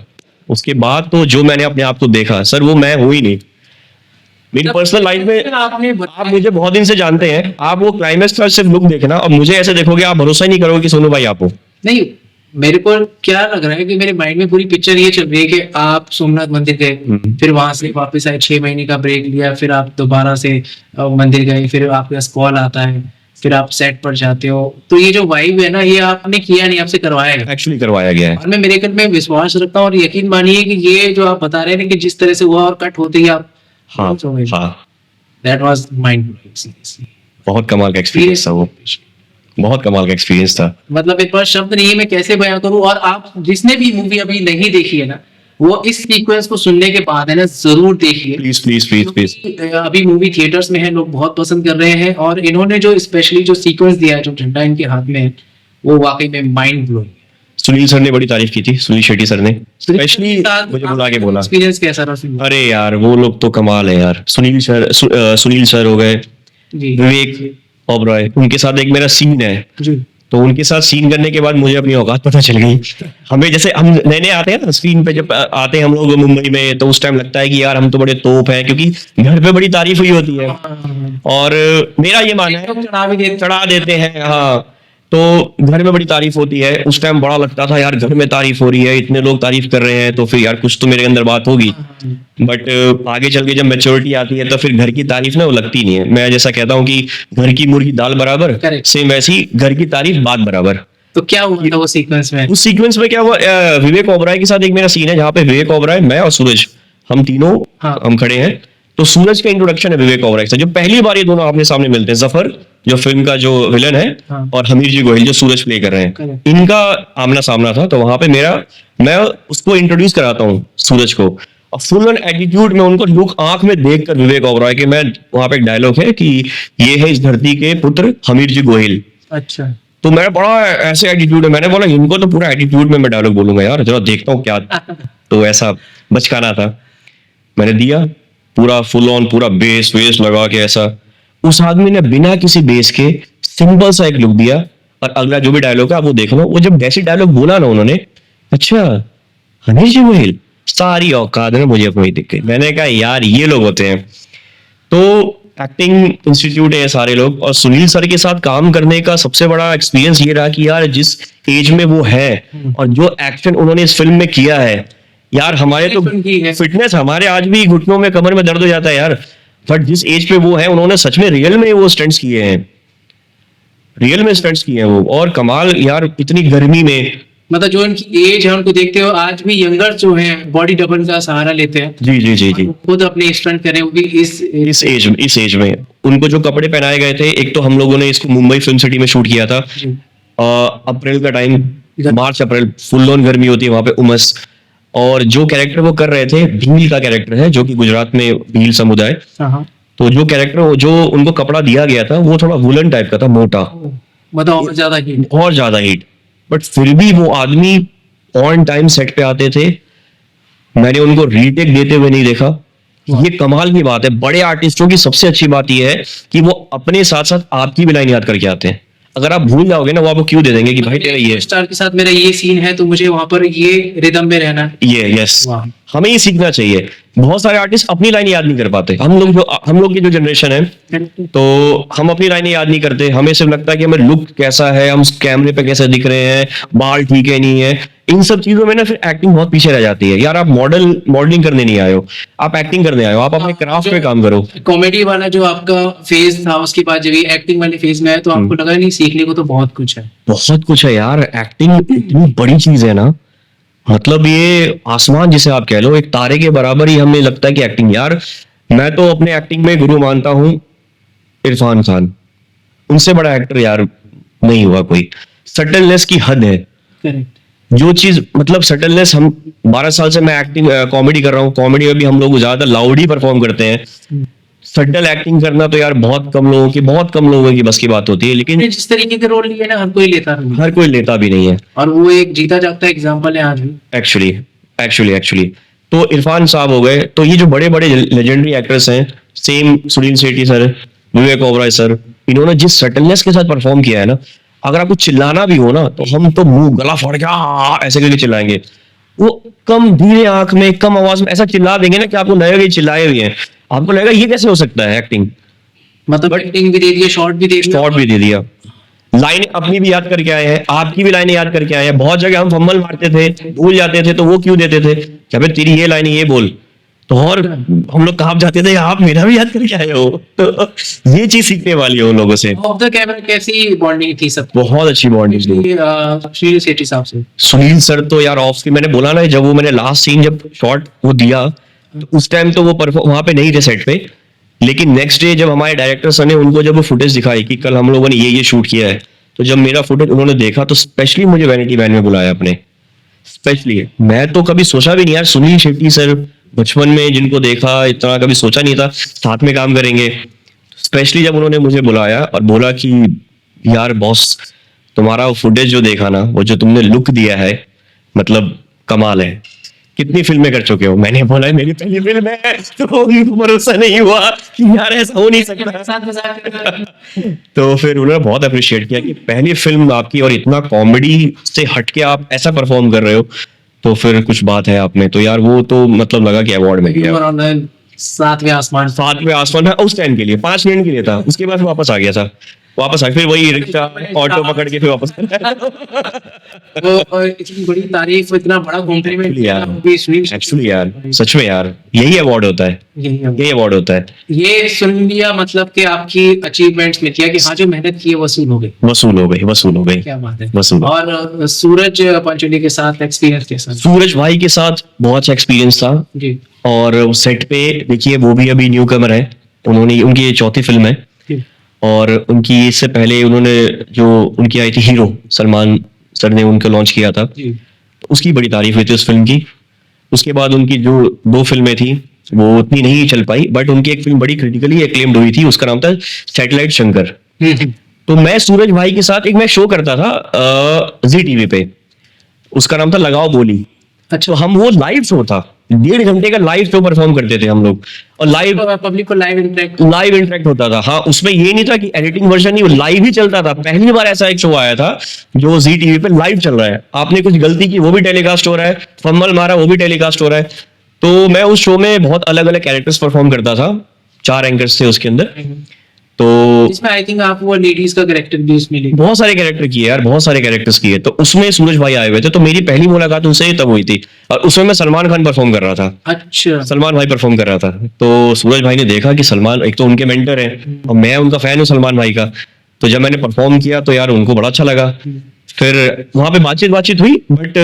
S2: उसके बाद तो जो मैंने अपने आप को देखा सर, वो मैं हूं ही नहीं। मेरी पर्सनल लाइफ में
S1: आपने
S2: आप मुझे बहुत दिन से जानते हैं, आप वो क्लाइमेक्स का सिर्फ लुक देखना और मुझे ऐसे देखोगे, आप भरोसा ही नहीं करोगे कि सोनू भाई आप हो।
S1: नहीं, मेरे को क्या लग रहा है कि मेरे माइंड में पूरी पिक्चर ये चल रही है कि आप सोमनाथ मंदिर गए, फिर वहां से वापस आए, 6 महीने का ब्रेक लिया, फिर आप दोबारा से मंदिर गए, फिर आपके पास कॉल आता है, फिर आप सेट पर जाते हो। तो ये जो वाइब है ना, ये आपने किया नहीं, आपसे करवाया गया।
S2: एक्चुअली करवाया गया है।
S1: और मैं मेरेकल में विश्वास रखता हूँ और यकीन मानिए कि ये जो आप बता रहे हैं कि जिस तरह से हुआ और कट होते ही आप
S2: हाँ हाँ,
S1: that was mind blowing seriously.
S2: बहुत कमाल का एक्सपीरियंस था वो, बहुत कमाल का एक्सपीरियंस था।
S1: मतलब एक बार शब्द नहीं है मैं कैसे बयां करूं। और आप जिसने भी मूवी अभी नहीं देखी है ना, वो इस सीक्वेंस को सुनने के बाद है ना जरूर देखिए।
S2: Please please please please.
S1: क्योंकि, अभी मूवी थिएटर्स में है, लोग बहुत पसंद कर रहे हैं और इन्होंने जो स्पेशली जो सीक्वेंस दिया है, जो झंडा इनके हाथ में है, वो वाकई में माइंड ब्लोइंग।
S2: सुनील सर ने बड़ी तारीफ की थी, सुनील शेट्टी सर ने स्पेशली मुझे बुला के बोला।
S1: एक्सपीरियंस कैसा रहा फिल्म?
S2: अरे यार वो लोग तो कमाल है यार। सुनील सर हो गए,
S1: जी
S2: विवेक ओबरॉय, उनके साथ एक मेरा सीन है।
S1: जी
S2: तो उनके साथ सीन करने के बाद मुझे अपनी औकात पता चल गई। हमें जैसे हम नए नए आते हैं ना स्क्रीन पे, जब आते हैं हम लोग मुंबई में, तो उस टाइम लगता है कि यार हम तो बड़े तोप हैं, क्योंकि घर पे बड़ी तारीफ हुई होती है। और मेरा ये मानना है चढ़ा देते हैं, हाँ, तो घर में बड़ी तारीफ होती है। उस टाइम बड़ा लगता था यार घर में तारीफ हो रही है, इतने लोग तारीफ कर रहे हैं, तो फिर यार कुछ तो मेरे अंदर बात होगी। बट आगे चल के जब मैच्योरिटी आती है तो फिर घर की तारीफ ना वो लगती नहीं है। मैं जैसा कहता हूँ कि घर की मुर्गी दाल बराबर,
S1: Correct.
S2: सेम वैसी घर की तारीफ बात बराबर।
S1: तो क्या हुआ था वो सीक्वेंस में?
S2: उस सीक्वेंस में क्या हुआ, विवेक ओबराय के साथ एक मेरा सीन है जहाँ पे विवेक ओबराय, मैं और सूरज, हम तीनों
S1: हाँ।
S2: हम खड़े हैं। तो सूरज का इंट्रोडक्शन है विवेक ओबराय से, जो पहली बार ये दोनों आपने सामने मिलते हैं। जफर जो फिल्म का जो विलन है,
S1: हाँ।
S2: और हमीर जी गोहिल जो सूरज प्ले कर रहे हैं,
S1: Correct.
S2: इनका आमना सामना था। तो वहां पे मैं उसको इंट्रोड्यूस कराता हूँ सूरज को, और फुल ऑन एटीट्यूड में उनको लुक आंख में देख कर विवेक ओबराय के, मैं वहां पे एक डायलॉग है कि ये है इस धरती के पुत्र हमीर जी गोहिल।
S1: अच्छा।
S2: तो मेरा बड़ा ऐसे एटीट्यूड है, मैंने बोला इनको तो पूरा एटीट्यूड में मैं डायलॉग बोलूंगा यार, जरा देखता हूँ क्या। तो ऐसा बचकाना था, मैंने दिया पूरा फुल ऑन, पूरा बेस वेस लगा के ऐसा। उस आदमी ने बिना किसी बेस के सिंपल सा एक लुक दिया, और अगला जो भी डायलॉग है आप वो देख लो। वो जब जैसे डायलॉग बोला ना उन्होंने, अच्छा हनीश जी गोहिल, सारी औकात है मुझे अपनी दिख गई। मैंने कहा यार ये लोग होते हैं। तो एक्टिंग इंस्टीट्यूट है ये सारे लोग, और सुनील सर के साथ काम करने का सबसे बड़ा एक्सपीरियंस ये रहा कि यार जिस एज में वो है और जो एक्शन उन्होंने इस फिल्म में किया है, यार हमारे तो फिटनेस, हमारे आज भी घुटनों में कमर में दर्द हो जाता है यार। बट जिस एज पे वो है, उन्होंने सच में रियल में वो स्टंट्स किए हैं, रियल में स्टंट्स किए हैं वो। और कमाल यार, इतनी गर्मी में,
S1: मतलब जो इनकी एज है उनको देखते हो, आज भी यंगर जो है बॉडी डबल का सहारा लेते हैं।
S2: जी जी जी जी,
S1: वो खुद अपने स्टंट करें, वो भी
S2: इस एज में उनको जो कपड़े पहनाए गए थे, एक तो हम लोगों ने इसको मुंबई फिल्म सिटी में शूट किया था, अप्रैल का time, March April, full on गर्मी होती है वहां पे, उमस। और जो कैरेक्टर वो कर रहे थे, भील का कैरेक्टर है, जो कि गुजरात में भील समुदाय। तो जो कैरेक्टर, जो उनको कपड़ा दिया गया था, वो थोड़ा वुलन टाइप का था, मोटा,
S1: मतलब और ज्यादा हीट।
S2: बट फिर भी वो आदमी ऑन टाइम सेट पे आते थे, मैंने उनको रीटेक देते हुए नहीं देखा। ये कमाल की बात है, बड़े आर्टिस्टों की सबसे अच्छी बात ये है कि वो अपने साथ साथ आपकी भी लाइन याद करके आते हैं। अगर आप भूल जाओगे ना, वो आपको क्यों दे देंगे कि भाई तेरा ये
S1: स्टार के साथ मेरा ये सीन है, तो मुझे वहां पर ये रिदम में रहना है।
S2: ये यस, हमें ये सीखना चाहिए। बहुत सारे आर्टिस्ट अपनी लाइन याद नहीं कर पाते। हम लोग की जो जनरेशन है, तो हम अपनी लाइनें याद नहीं करते। हमें सिर्फ लगता है कि हमें लुक कैसा है, हम कैमरे पे कैसे दिख रहे हैं, बाल ठीक है नहीं है, इन सब चीजों में ना फिर एक्टिंग बहुत पीछे रह जाती है। यार आप मॉडलिंग करने नहीं आए हो, आप एक्टिंग करने आए हो, आप अपने क्राफ्ट पे काम करो।
S1: कॉमेडी वाला जो आपका फेज था, उसके बाद जब ये एक्टिंग वाले फेज में आए, तो आपको लगा नहीं सीखने को तो बहुत कुछ है?
S2: बहुत कुछ है यार, एक्टिंग इतनी बड़ी चीज है ना, मतलब ये आसमान जिसे आप कह लो, एक तारे के बराबर ही हमें लगता है कि एक्टिंग। यार मैं तो अपने एक्टिंग में गुरु मानता हूँ इरफान खान, उनसे बड़ा एक्टर यार नहीं हुआ कोई। सटलनेस की हद है।
S1: करेक्ट।
S2: जो चीज मतलब सटलनेस, हम 12 साल से मैं एक्टिंग कॉमेडी कर रहा हूँ, कॉमेडी में भी हम लोग ज्यादा लाउड ही परफॉर्म करते हैं। सटल एक्टिंग करना तो यार बहुत कम लोगों की बस की बात होती है, लेकिन
S1: जिस तरीके के रोल लिए ना हर कोई लेता नहीं,
S2: हर कोई लेता भी नहीं है
S1: और वो एक जीता जागता एग्जाम्पल है आज भी।
S2: एक्चुअली। तो इरफान साहब हो गए, तो ये जो बड़े बड़े लेजेंडरी एक्टर्स हैं, सेम सुनील शेट्टी सर, विवेक ओबराय सर, इन्होंने जिस सटलनेस के साथ परफॉर्म किया है ना, अगर आपको चिल्लाना भी हो ना तो हम तो मुंह गला फाड़ के ऐसे करके चिल्लाएंगे। वो कम धीरे आंख में कम आवाज में ऐसा चिल्ला देंगे ना कि आपको लगेगा कि चिल्लाए हुए हैं, आपको लगेगा ये कैसे हो सकता है एक्टिंग।
S1: मतलब एक्टिंग भी दे दिया, शॉर्ट भी दे दिया,
S2: शॉर्ट भी दे दिया, लाइन अपनी भी याद करके आए हैं, आपकी भी लाइनें याद करके आए हैं। बहुत जगह हम फम्बल मारते थे, भूल जाते थे, तो वो क्यों देते थे कि अबे तेरी ये लाइन ये बोल, तो और हम लोग कहाँ जाते थे, आप मेरा भी याद करके आए हो। तो ये चीज सीखने वाली है उन लोगों से।
S1: ऑफ द कैमरा कैसी बॉन्डिंग थी सब?
S2: बहुत अच्छी बॉन्डिंग थी
S1: सुनील शेट्टी साहब से।
S2: सुनील सर तो यार ऑफ स्क्रीन, मैंने बोला ना, जब वो मैंने लास्ट सीन जब शॉट वो दिया, तो उस टाइम तो वो वहां पे नहीं थे सेट पे, लेकिन नेक्स्ट डे जब हमारे डायरेक्टर सर ने उनको जब वो फुटेज दिखाई कि कल हम लोगों ने ये शूट किया है, तो जब मेरा फुटेज उन्होंने देखा तो स्पेशली मुझे वैनिटी वैन में बुलाया अपने। स्पेशली मैं तो कभी सोचा भी नहीं यार, सुनील शेट्टी सर बचपन में जिनको देखा, इतना कभी सोचा नहीं था साथ में काम करेंगे। स्पेशली जब उन्होंने मुझे बुलाया और बोला कि यार बॉस, तुम्हारा वो फुटेज जो देखा ना, वो जो तुमने लुक दिया है, मतलब कमाल है। कितनी फिल्में कर चुके हो? मैंने बोला मेरी पहली फिल्म है, तो उनको भरोसा नहीं हुआ कि यार ऐसा हो नहीं सकता।
S1: साथ मजाक
S2: तो फिर उन्होंने बहुत अप्रिशिएट किया कि पहली फिल्म आपकी और इतना कॉमेडी से हटके आप ऐसा परफॉर्म कर रहे हो, तो फिर कुछ बात है आप में। तो यार वो तो मतलब लगा कि अवार्ड में गया।
S1: सातवें आसमान।
S2: सातवें आसमान था उस टाइम के लिए, 5 मिनट के लिए था, उसके बाद वापस आ गया था। वापस आ फिर वही रिक्शा ऑटो पकड़ के फिर वापस
S1: वो इतनी बड़ी तारीफ, इतना बड़ा कॉम्प्लीमेंट
S2: एक्चुअली यार, सच में यार, यही अवार्ड होता है, यही अवार्ड होता है।
S1: ये सुन लिया मतलब कि आपकी अचीवमेंट्स में किया कि हाँ जो मेहनत की है वसूल हो गई।
S2: वसूल हो गई।
S1: क्या बात है।
S2: वसूल।
S1: और सूरज पंचोली के साथ एक्सपीरियंस कैसा?
S2: सूरज भाई के साथ बहुत अच्छा एक्सपीरियंस था
S1: जी।
S2: और सेट पे देखिए वो भी अभी न्यू कमर है, उनकी ये 4थी फिल्म है, और उनकी इससे पहले उन्होंने जो उनकी आई थी हीरो, सलमान सर ने उनको लॉन्च किया था, उसकी बड़ी तारीफ हुई थी उस फिल्म की। उसके बाद उनकी जो 2 फिल्में थी वो उतनी नहीं चल पाई, बट उनकी एक फिल्म बड़ी क्रिटिकली एक्लेम्ड हुई थी, उसका नाम था सैटेलाइट शंकर। तो मैं सूरज भाई के साथ एक मैं शो करता था जी टीवी पे, उसका नाम था लगाओ बोली। अच्छा, हम वो लाइव शो था, 1.5 घंटे का लाइव शो परफॉर्म करते थे हम लोग, और लाइव
S1: पब्लिक को लाइव
S2: इंटरेक्ट होता था। हाँ, उसमें ये नहीं था कि एडिटिंग वर्जन नहीं, वो लाइव ही चलता था। पहली बार ऐसा एक शो आया था जो जी टीवी पे लाइव चल रहा है, आपने कुछ गलती की वो भी टेलीकास्ट हो रहा है, फम्बल मारा वो भी टेलीकास्ट हो रहा है। तो मैं उस शो में बहुत अलग अलग कैरेक्टर्स परफॉर्म करता था, 4 एंकर्स थे उसके अंदर। तो
S1: इसमें आई थिंक आप वो लेडीज का कैरेक्टर भी उसमें ले,
S2: बहुत सारे कैरेक्टर किए यार, बहुत सारे कैरेक्टर्स किए। तो उसमें सूरज भाई आए हुए थे, तो मेरी पहली मुलाकात उनसे ही तब हुई थी, और उसमें मैं सलमान खान परफॉर्म कर रहा था।
S1: अच्छा,
S2: सलमान भाई परफॉर्म कर रहा था। तो सूरज भाई ने देखा कि सलमान, एक तो उनके मेंटर हैं और मैं उनका फैन हूँ सलमान भाई का, तो जब मैंने परफॉर्म किया तो यार उनको बड़ा अच्छा लगा। फिर वहां पे बातचीत हुई, बट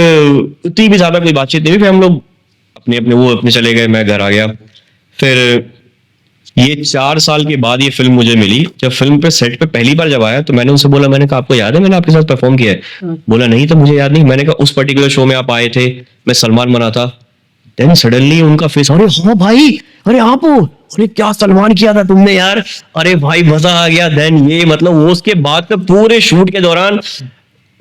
S2: उतनी भी ज्यादा कोई बातचीत नहीं हुई। फिर हम लोग अपने चले गए, मैं घर आ गया। फिर ये 4 साल के बाद ये फिल्म मुझे मिली। जब फिल्म पे सेट पे पहली बार जब आया तो मैंने उनसे बोला, मैंने कहा आपको याद है मैंने आपके साथ परफॉर्म किया है? बोला नहीं, तो मुझे याद नहीं। मैंने कहा उस पर्टिकुलर शो में आप आए थे, मैं सलमान बना था। देन सडनली उनका फेस, अरे हाँ भाई, अरे आप हो, अरे क्या सलमान किया था तुमने यार, अरे भाई मजा आ गया। देन ये मतलब वो उसके बाद का पूरे शूट के दौरान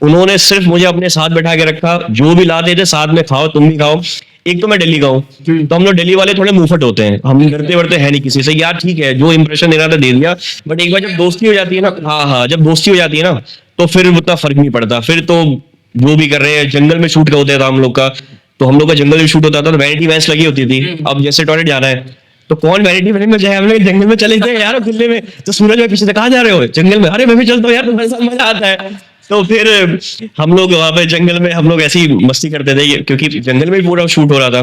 S2: उन्होंने सिर्फ मुझे अपने साथ बैठा के रखा, जो भी लाते थे साथ में खाओ, तुम भी खाओ। एक तो मैं दिल्ली का हूँ, तो हम लोग दिल्ली वाले थोड़े मुंहफट होते हैं, हम डरते वरते हैं नहीं किसी से, यार ठीक है जो इंप्रेशन देना था दे दिया। बट एक बार जब दोस्ती हो जाती है ना, हाँ जब दोस्ती हो जाती है ना, तो फिर उतना फर्क नहीं पड़ता। फिर तो जो भी कर रहे हैं, जंगल में शूट होता था हम लोग का, तो हम लोग का जंगल में शूट होता था, तो वैनिटी वैन्स लगी होती थी। अब जैसे टॉयलेट जाना है तो कौन वैनिटी वैन में जाए, हम लोग जंगल में चले गए यार दिल्ली में। तो सूरज भाई पीछे से कहाँ जा रहे हो? जंगल में। अरे मैं भी चलता हूँ यार, तुम्हारे साथ मजा आता है। तो फिर हम लोग वहां पे जंगल में हम लोग ऐसी मस्ती करते थे, क्योंकि जंगल में पूरा शूट हो रहा था।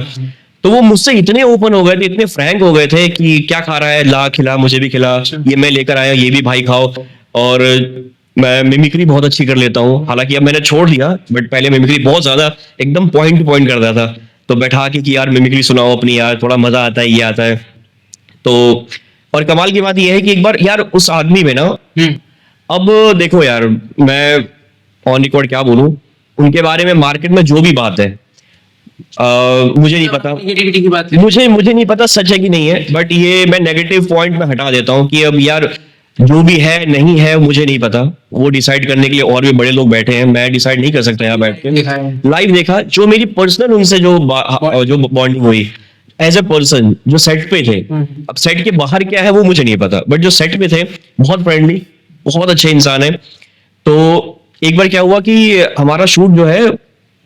S2: तो वो मुझसे इतने ओपन हो गए थे, इतने फ्रैंक हो गए थे कि क्या खा रहा है, ला खिला, मुझे भी खिला, ये मैं लेकर आया, ये भी भाई खाओ। और मैं मिमिक्री बहुत अच्छी कर लेता हूँ, हालांकि अब मैंने छोड़ दिया, बट पहले मिमिक्री बहुत ज्यादा एकदम पॉइंट टू पॉइंट करता था। तो बैठा के कि यार मिमिक्री सुनाओ अपनी यार, थोड़ा मजा आता है, ये आता है। तो और कमाल की बात यह है कि एक बार यार उस आदमी में ना, अब देखो यार मैं ऑन रिकॉर्ड क्या बोलूं, उनके बारे में मार्केट में जो भी बात है, मुझे नहीं पता,
S1: नेगेटिविटी की बात है।
S2: मुझे नहीं पता सच है कि नहीं है, बट ये मैं नेगेटिव पॉइंट में हटा देता हूँ कि अब यार जो भी है नहीं है मुझे नहीं पता, वो डिसाइड करने के लिए और भी बड़े लोग बैठे हैं, मैं डिसाइड नहीं कर सकता यहाँ बैठ के।
S1: देखा है।
S2: लाइव देखा, जो मेरी पर्सनल उनसे जो बॉन्डिंग हुई एज ए पर्सन, जो सेट पे थे। अब सेट के बाहर क्या है वो मुझे नहीं पता, बट जो सेट पे थे बहुत फ्रेंडली, बहुत अच्छे इंसान है। तो एक बार क्या हुआ कि हमारा शूट जो है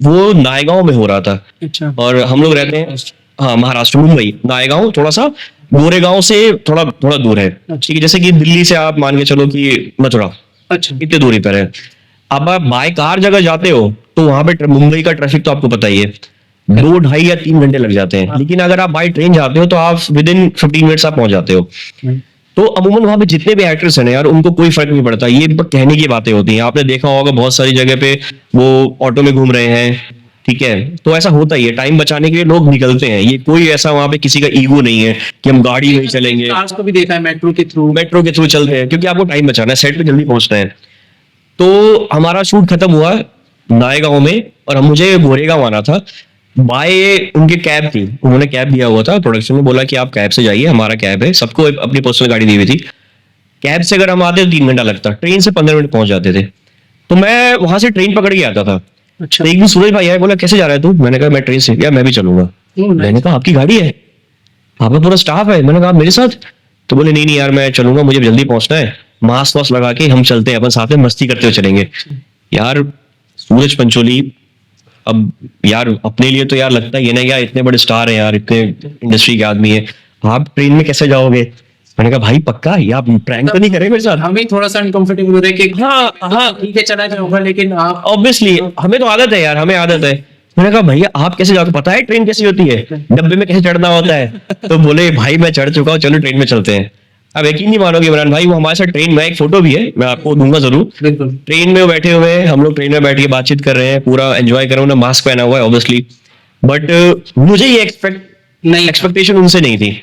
S2: वो नायगांव में हो रहा था,
S1: अच्छा।
S2: और हम लोग रहते हैं हाँ महाराष्ट्र, मुंबई। नायगांव थोड़ा सा गोरेगांव से थोड़ा थोड़ा दूर है, ठीक है, जैसे कि दिल्ली से आप मान के चलो कि मथुरा,
S1: अच्छा।
S2: इतनी दूरी पर है। अब आप बाय कार जगह जाते हो तो वहां पे मुंबई का ट्रैफिक तो आपको पता ही है, 2, 2.5 या 3 घंटे लग जाते हैं। लेकिन अगर आप बाय ट्रेन जाते हो तो आप विद इन 15 मिनट्स आप पहुंच जाते हो। तो अमूमन वहां पे जितने भी एक्टर्स हैं ना यार, उनको कोई फर्क नहीं पड़ता, ये कहने की बातें होती हैं। आपने देखा होगा बहुत सारी जगह पे वो ऑटो में घूम रहे हैं, ठीक है, तो ऐसा होता ही है, टाइम बचाने के लिए लोग निकलते हैं। ये कोई ऐसा वहां पे किसी का ईगो नहीं है कि हम गाड़ी में ही चलेंगे,
S1: आज को भी देखा है मेट्रो के थ्रू।
S2: मेट्रो के थ्रू चलते हैं, क्योंकि आपको टाइम बचाना है, सेट पे जल्दी पहुंचना है। तो हमारा शूट खत्म हुआ नायगांव में, और मुझे गोरेगांव आना था। बाय उनकी कैब थी, उन्होंने कैब दिया हुआ था, प्रोडक्शन ने बोला कि आप कैब से जाइए, हमारा कैब है, सबको अपनी पर्सनल गाड़ी दी हुई थी। कैब से अगर हम आते तो 3 घंटा लगता, ट्रेन से 15 मिनट पहुंच जाते थे। तो मैं वहां से ट्रेन पकड़ के आता था।
S1: अच्छा।
S2: तो एक दिन सूरज भाई आया, बोला कैसे जा रहा है तू? मैंने कहा मैं ट्रेन से। यार मैं भी चलूंगा। मैंने कहा आपकी गाड़ी है, आपका पूरा स्टाफ है? मैंने कहा मेरे साथ? तो बोले नहीं नहीं यार मैं चलूंगा, मुझे जल्दी पहुंचना है, मास्क वास्क लगा के हम चलते हैं, अपन साथ में मस्ती करते हुए चलेंगे। यार सूरज पंचोली, अब यार अपने लिए तो यार लगता ही है ना यार, इतने बड़े स्टार हैं यार, इतने इंडस्ट्री के आदमी है, आप ट्रेन में कैसे जाओगे? मैंने कहा भाई पक्का ये आप प्रैंक तो नहीं करेंगे मेरे साथ?
S1: हमें थोड़ा सा अनकंफर्टेबल हो रहा है कि
S2: हाँ
S1: ठीक है चला जाऊंगा, लेकिन आप
S2: ऑब्वियसली हमें तो आदत है यार, हमें आदत है। मैंने कहा भैया आप कैसे जाओगे, पता है ट्रेन कैसी होती है, डब्बे में कैसे चढ़ना होता है? तो बोले भाई मैं चढ़ चुका हूँ, चलो ट्रेन में चलते हैं। अब यकीन नहीं मानोगे इमरान भाई, वो हमारे साथ ट्रेन में, एक फोटो भी है मैं आपको दूंगा जरूर।
S1: बिल्कुल
S2: ट्रेन में वो बैठे हुए हैं, हम लोग ट्रेन में बैठ के बातचीत कर रहे हैं, पूरा एंजॉय कर रहे हैं, मास्क पहना हुआ है ऑब्वियसली। बट मुझे ये एक्सपेक्टेशन उनसे नहीं थी,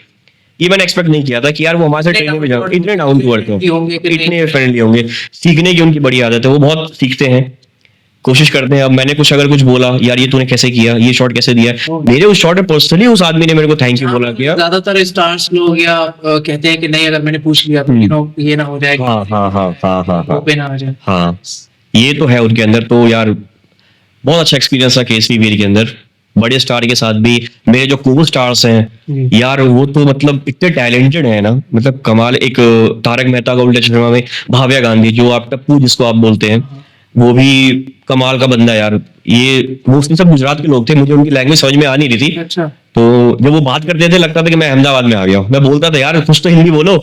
S2: ये मैंने एक्सपेक्ट नहीं किया था कि यार वो हमारे साथ ट्रेन में जाओ, इतने डाउन टू अर्थ
S1: होंगे,
S2: इतने फ्रेंडली होंगे, सीखने की उनकी बड़ी आदत है, वो बहुत सीखते हैं, कोशिश करते हैं। अब मैंने अगर कुछ बोला यार ये तूने कैसे किया, ये शॉट कैसे दिया, मेरे उस शॉट में पर्सनली उस आदमी ने मेरे को थैंक यू बोला किया।
S1: ज्यादातर स्टार्स लोग या कहते हैं कि नहीं अगर मैंने पूछ लिया तो ये ना हो जाए,
S2: हाँ
S1: वो पे ना आ जाए।
S2: हाँ, ये तो है उनके अंदर। तो यार बहुत अच्छा एक्सपीरियंस था केसरी वीर के अंदर, बड़े स्टार के साथ भी। मेरे जो को स्टार्स हैं यार, वो तो मतलब इतने टैलेंटेड है ना, मतलब कमाल। एक तारक मेहता का उल्टा चश्मा में भाव्या गांधी, जो आप टप्पू जिसको आप बोलते हैं, वो भी कमाल का बंदा यार। ये मोस्टली सब गुजरात के लोग थे, मुझे उनकी लैंग्वेज समझ में आ नहीं रही थी।
S1: अच्छा।
S2: तो जब वो बात करते थे लगता था कि मैं अहमदाबाद में आ गया हूँ। मैं बोलता था यार कुछ तो हिंदी बोलो,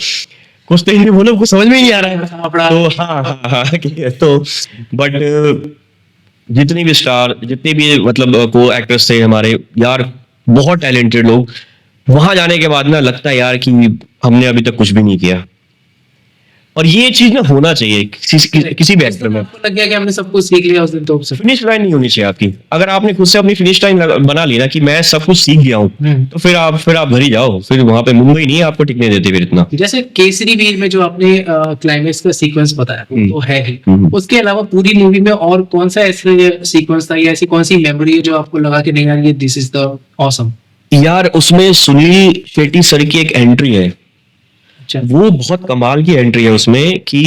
S2: कुछ तो हिंदी बोलो, कुछ समझ में ही नहीं आ रहा है। तो हाँ तो बट जितने भी स्टार, जितने भी मतलब को एक्टर्स थे हमारे यार, बहुत टैलेंटेड लोग। वहां जाने के बाद ना लगता है यार कि हमने अभी तक कुछ भी नहीं किया, और ये चीज ना होना चाहिए किसी भी एक्टर में।
S1: आपको लग गया कि हमने सब कुछ सीख लिया उस दिन, तो
S2: फिनिश लाइन नहीं होनी चाहिए आपकी। अगर आपने खुद से अपनी फिनिश लाइन बना ली ना कि मैं सब कुछ सीख गया हूँ, तो फिर आप घर ही जाओ, फिर वहां पे मुंबई नहीं आपको टिकने देते फिर इतना।
S1: जैसे केसरी वीर में जो आपने क्लाइमेक्स का सीक्वेंस बताया वो तो है ही, उसके अलावा पूरी मूवी में और कौन सा ऐसे सीक्वेंस था या ऐसी कौन सी मेमोरी है जो आपको लगा कि नहीं यार ये दिस इज द ऑसम?
S2: यार उसमें सुनील शेट्टी सर की एक एंट्री है,
S1: अच्छा।
S2: वो बहुत कमाल की एंट्री है उसमें। कि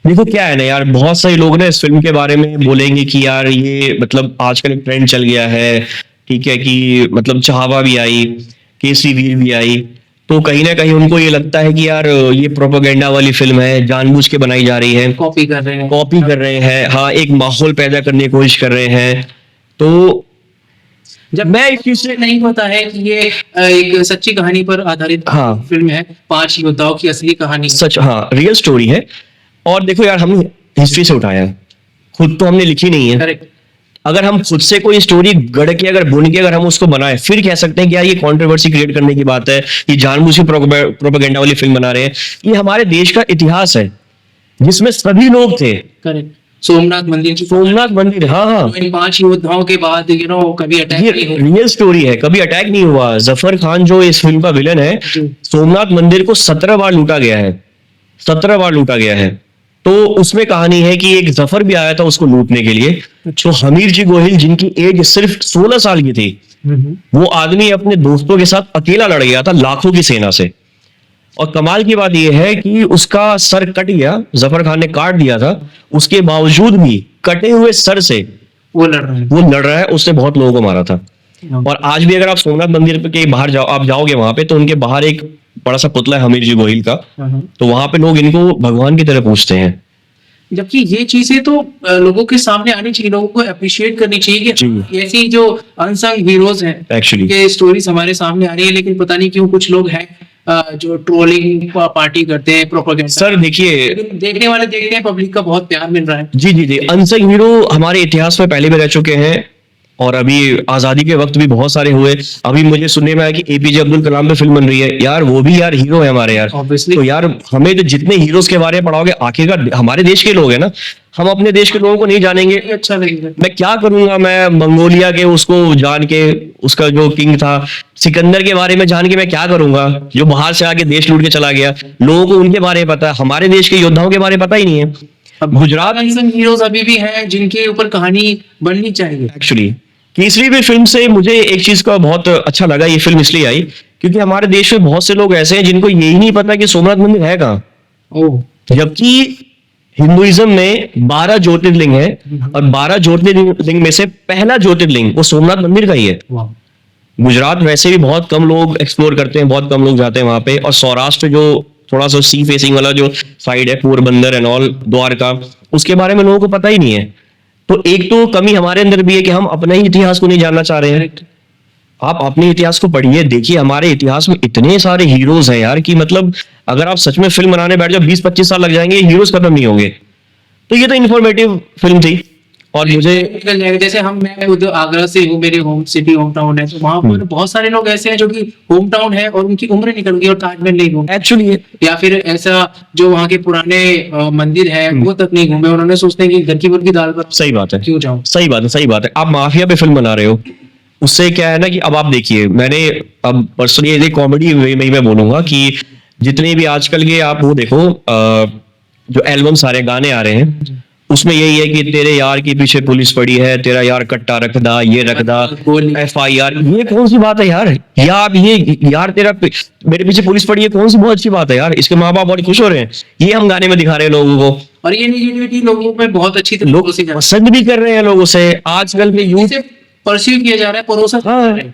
S2: देखो क्या है ना यार, बहुत सारे लोग ना इस फिल्म के बारे में बोलेंगे कि यार ये मतलब आजकल एक ट्रेंड चल गया है, ठीक है, कि मतलब चाहवा भी आई, केसरी वीर भी आई, तो कहीं ना कहीं उनको ये लगता है कि यार ये प्रोपेगेंडा वाली फिल्म है, जानबूझ के बनाई जा रही है,
S1: कॉपी कर रहे हैं।
S2: हाँ, एक माहौल पैदा करने की कोशिश कर रहे हैं। तो
S1: जब मैं इस चीज से नहीं पता है कि ये एक सच्ची कहानी पर आधारित फिल्म है, 5 योद्धाओं की असली कहानी
S2: सच, हाँ, रियल स्टोरी है। और देखो यार हमने हिस्ट्री से उठाया है, खुद तो हमने लिखी नहीं है।
S1: करेक्ट।
S2: अगर हम खुद से कोई स्टोरी गढ़ के, अगर बुन के अगर हम उसको बनाए, फिर कह सकते हैं कि यार ये कंट्रोवर्सी क्रिएट करने की बात है, ये जानबूझ के प्रोपेगेंडा वाली फिल्म बना रहे हैं। ये हमारे देश का इतिहास है जिसमें सभी लोग थे।
S1: करेक्ट। सोमनाथ मंदिर,
S2: हाँ,
S1: इन 5 योद्धाओं के बाद कभी अटैक
S2: ये
S1: नहीं हुआ।
S2: रियल स्टोरी है, कभी अटैक नहीं हुआ। जफर खान जो इस फिल्म का विलन है, सोमनाथ मंदिर को 17 बार लूटा गया है, 17 बार लूटा गया है। तो उसमें कहानी है कि एक जफर भी आया था उसको लूटने के लिए। तो हमीर जी गोहिल जिनकी एज सिर्फ 16 साल की थी, वो आदमी अपने दोस्तों के साथ अकेला लड़ गया था लाखों की सेना से। और कमाल की बात यह है कि उसका सर कट गया, जफर खान ने काट दिया था, उसके बावजूद भी कटे हुए सर से
S1: वो लड़ रहे हैं।
S2: वो लड़ रहा है, उसने बहुत लोगों को मारा था। और आज भी अगर आप सोमनाथ मंदिर के बाहर आप जाओगे वहां पे, तो उनके बाहर एक बड़ा सा पुतला है हमीर जी गोहिल का, तो वहां पे लोग इनको भगवान की तरह पूजते हैं।
S1: जबकि ये चीजें तो लोगों के सामने आनी चाहिए, लोगों को अप्रिशिएट करनी चाहिए कि ऐसी जो अनसंग हीरोज हैं
S2: एक्चुअली
S1: के स्टोरीज हमारे सामने आ रही है, लेकिन पता नहीं क्यों कुछ लोग हैं जो ट्रोलिंग पार्टी करते हैं, प्रोपेगेंडा।
S2: सर देखिए,
S1: देखने वाले देखते हैं, पब्लिक का बहुत प्यार मिल रहा है।
S2: जी जी जी, अनसंग हीरो हमारे इतिहास में पहले भी रह चुके हैं, और अभी आजादी के वक्त भी बहुत सारे हुए। अभी मुझे सुनने में आया कि एपीजे अब्दुल कलाम पे फिल्म बन रही है यार, वो भी यार हीरो है हमारे यार।
S1: Obviously।
S2: तो यार हमें तो जितने हीरोज के बारे में पढ़ाओगे, आखिरकार हमारे देश के लोग हैं ना, हम अपने देश के लोगों को नहीं जानेंगे।
S1: अच्छा लगेगा।
S2: मैं क्या करूंगा, मैं मंगोलिया के उसको जान के, उसका जो किंग था सिकंदर के बारे में जान के मैं क्या करूंगा, जो बाहर से आके देश लूट के चला गया। लोगों को उनके बारे में पता है, हमारे देश के योद्धाओं के बारे में पता ही नहीं है। गुजरात
S1: अनसंग हीरोज अभी भी हैं जिनके ऊपर कहानी बननी चाहिए।
S2: एक्चुअली केसरी भी फिल्म से मुझे एक चीज का बहुत अच्छा लगा, ये फिल्म इसलिए आई क्योंकि हमारे देश में बहुत से लोग ऐसे हैं जिनको यही नहीं पता कि सोमनाथ मंदिर है कहाँ।
S1: ओह,
S2: जबकि हिंदुइज्म में 12 ज्योतिर्लिंग है, और 12 ज्योतिर्लिंग में से पहला ज्योतिर्लिंग वो सोमनाथ मंदिर का ही है।
S1: वाह।
S2: गुजरात वैसे भी बहुत कम लोग एक्सप्लोर करते हैं, बहुत कम लोग जाते हैं वहां पे, और सौराष्ट्र जो थोड़ा सा सी फेसिंग वाला जो साइड है, पोरबंदर एंड ऑल, द्वारका, उसके बारे में लोगों को पता ही नहीं है। तो एक तो कमी हमारे अंदर भी है कि हम अपने ही इतिहास को नहीं जानना चाह रहे हैं। आप अपने इतिहास को पढ़िए, देखिए, हमारे इतिहास में इतने सारे हीरोज हैं यार कि मतलब अगर आप सच में फिल्म बनाने बैठ जाओ 20-25 साल लग जाएंगे, हीरोज खत्म नहीं होंगे। तो ये तो इंफॉर्मेटिव फिल्म थी, और मुझे
S1: जैसे मैं खुद आगरा से हूँ, मेरी होम सिटी होम टाउन है, तो वहां पर बहुत सारे लोग ऐसे हैं जो कि होम टाउन है और उनकी उम्र निकल गई और ताजमहल नहीं घूमे,
S2: एक्चुअली
S1: या फिर ऐसा जो वहाँ के पुराने मंदिर है वो तक नहीं घूमे, उन्होंने सोचते हैं कि घर की मुर्गी दाल पर
S2: सही बात है,
S1: क्यों जाऊं।
S2: सही बात है, सही बात है। आप माफिया पे फिल्म बना रहे हो, उससे क्या है ना कि अब आप देखिए, मैंने अब पर्सनली ये कॉमेडी वे में ही मैं बोलूंगा कि जितने भी आजकल के आप वो देखो, जो एल्बम सारे गाने आ रहे हैं, उसमें यही है कि तेरे यार के पीछे पुलिस पड़ी है, तेरा यार कट्टा रखदा, ये रखदा, FIR। ये कौन सी बात है यार, या आप ये यार तेरा मेरे पीछे पुलिस पड़ी है, कौन सी बहुत अच्छी बात है यार, इसके माँ बाप बहुत खुश हो रहे हैं, ये हम गाने में दिखा रहे हैं लोगों को,
S1: और ये निगेटिविटी लोगों में बहुत अच्छी तरह
S2: लोग पसंद भी कर रहे हैं लोगों से। आजकल के यूथ
S1: परस्यू किया जा रहा है, परोसा जा रहा है।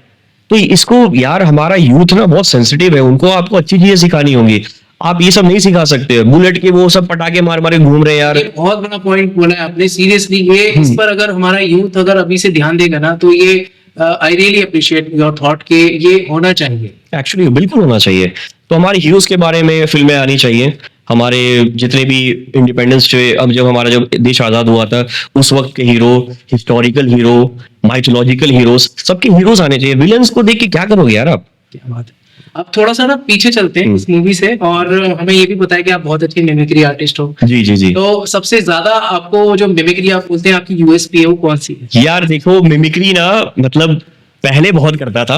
S2: तो इसको यार, हमारा यूथ ना बहुत सेंसिटिव है, उनको आपको अच्छी चीजें सिखानी होंगी, आप ये सब नहीं सिखा सकते। बुलेट के वो सब पटाखे मार मार के घूम रहे हैं यार।
S1: ये बहुत बड़ा पॉइंट बोला है आपने, सीरियसली ये इस पर अगर हमारा यूथ अगर अभी से ध्यान देगा ना, तो ये I really appreciate your thought के ये होना चाहिए।
S2: एक्चुअली बिल्कुल होना चाहिए। तो हमारे हीरोज के बारे में फिल्में आनी चाहिए, हमारे जितने भी इंडिपेंडेंस डे, अब जब देश आजाद हुआ था उस वक्त के hero, historical hero, mythological heroes, सबके हीरोज आने चाहिए। विलन्स को देख के क्या करोगे यार आप।
S1: क्या बात है। अब थोड़ा सा ना पीछे चलते हैं इस मूवी से, और हमें ये भी पता है कि आप बहुत अच्छे मिमिक्री आर्टिस्ट हो।
S2: जी जी जी।
S1: तो सबसे ज्यादा आपको जो मिमिक्री आप बोलते हैं आपकी यूएसपी है, वो कौन सी है?
S2: यार देखो, मिमिक्री ना मतलब पहले बहुत करता था,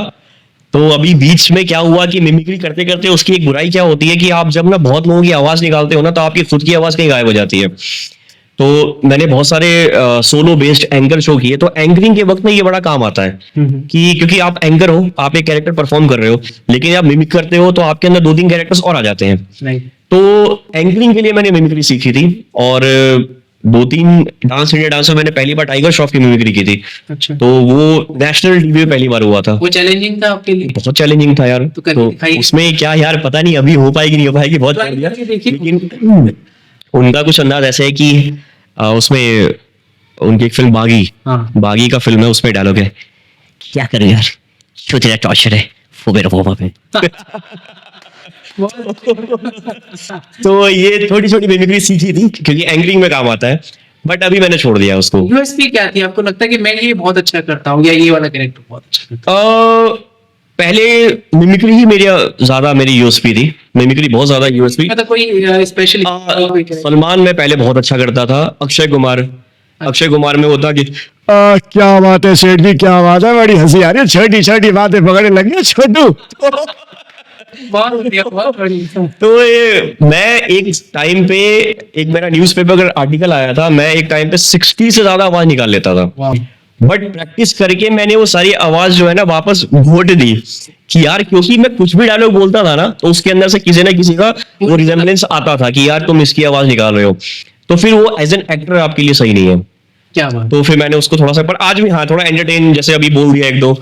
S2: तो अभी बीच में क्या हुआ कि मिमिक्री करते करते उसकी एक बुराई क्या होती है कि आप जब ना बहुत लोगों की आवाज निकालते हो ना, तो आपकी खुद की आवाज कहीं गायब हो जाती है। तो मैंने बहुत सारे सोलो बेस्ड एंकर शो किए, तो एंकरिंग के वक्त में ये बड़ा काम आता है कि क्योंकि आप एंकर हो, आप एक कैरेक्टर परफॉर्म कर रहे हो, लेकिन आप मिमिक करते हो तो आपके अंदर 2-3 कैरेक्टर्स और आ जाते हैं।
S1: नहीं,
S2: तो एंकरिंग के लिए मैंने मिमिक्री सीखी थी, और 2-3 डांस इंडिया डांस में मैंने पहली बार टाइगर श्रॉफ की मिमिक्री की थी।
S1: अच्छा,
S2: तो वो नेशनल टीवी पे पहली बार हुआ था।
S1: वो चैलेंजिंग था आपके लिए?
S2: बहुत चैलेंजिंग था यार।
S1: तो करके दिखाइए।
S2: उसमें क्या यार, पता नहीं अभी हो पाएगी नहीं हो पाएगी, बहुत
S1: Try
S2: कर दिया।
S1: करके देखिए।
S2: लेकिन उनका कुछ अंदाज ऐसे है कि उसमें उनकी एक फिल्म बागी,
S1: हाँ।
S2: बागी का फिल्म है, उसमें डायलॉग है, क्या करूं यार, जो तेरा टॉर्चर है वो मेरा वो पे। तो ये थोड़ी छोटी मिमिक्री सीखी थी क्योंकि एंकरिंग में काम आता है, बट अभी मैंने छोड़ दिया उसको।
S1: यूएसपी क्या थी? आपको लगता है कि मैं ये बहुत अच्छा करता हूँ, या ये वाला कैरेक्टर बहुत अच्छा करता हूँ?
S2: पहले मिमिक्री ही मेरी यूएसपी थी, मिमिक्री बहुत ज्यादा यूएसपी।
S1: मतलब कोई स्पेशल
S2: सलमान में पहले बहुत अच्छा करता था, अक्षय कुमार में होता कि
S3: क्या बात है सेठ जी, क्या बात है, बड़ी हंसी आ रही है, छोटी छोटी बातें पकड़ने लगी है छोटू।
S1: बहुत बढ़िया, बहुत बढ़िया।
S2: तो ये मैं एक टाइम पे, एक मेरा न्यूज़पेपर का आर्टिकल आया था, मैं एक टाइम पे 60 से ज्यादा आवाज निकाल लेता था,
S1: वाह,
S2: बट प्रैक्टिस करके मैंने वो सारी आवाज जो है ना वापस घोट दी कि यार, क्योंकि मैं कुछ भी डायलॉग बोलता था ना तो उसके अंदर से किसी ना किसी का वो रिजेम्बलेंस आता था कि यार तुम इसकी आवाज निकाल रहे हो, तो फिर वो एज एन एक्टर आपके लिए सही नहीं है।
S1: क्या बात।
S2: तो फिर मैंने उसको थोड़ा सा, पर आज भी हाँ थोड़ा एंटरटेन, जैसे अभी बोल दिया एक दो,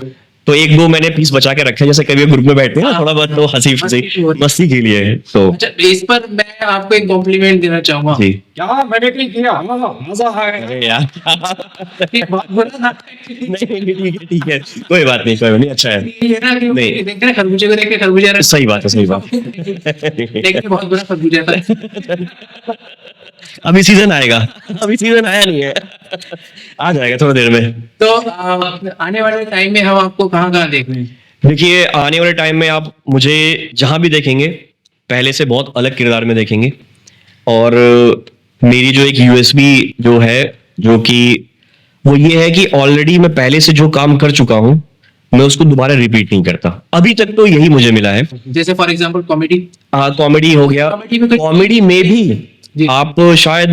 S2: तो एक दो मैंने पीस बचा के रखे हैं, जैसे कभी ग्रुप में बैठते हैं ना, थोड़ा बहुत तो हंसी मस्ती के लिए। तो
S1: अच्छा, इस पर मैं आपको एक कॉम्प्लीमेंट देना चाहूंगा।
S2: जी,
S3: क्या मैंने नहीं किया, मजा आया।
S2: अरे यार
S1: ये बहुत बुरा था।
S2: नहीं, ठीक है, कोई बात नहीं, कोई बात नहीं, अच्छा है।
S1: ये ना कि
S2: नहीं।
S1: देख रहे खरबूजे को देख के खरबूजा
S2: सही बात है, सही बात।
S1: देख के बहुत बुरा खरबूजा था।
S2: अभी सीजन आएगा, अभी सीजन आया नहीं है, आ जाएगा थोड़ी देर में।
S1: तो आने वाले टाइम में हम आपको कहाँ कहाँ देख रहे हैं?
S2: देखिए, आने वाले टाइम में आप मुझे जहां भी देखेंगे पहले से बहुत अलग किरदार में देखेंगे, और मेरी जो एक यूएसबी जो है, जो कि वो ये है कि ऑलरेडी मैं पहले से जो काम कर चुका हूं मैं उसको दोबारा रिपीट नहीं करता। अभी तक तो यही मुझे मिला है।
S1: जैसे फॉर एग्जांपल कॉमेडी।
S2: कॉमेडी हो गया,
S1: कॉमेडी में कुछ-
S2: कॉमेडी में भी
S1: जी।
S2: आप शायद,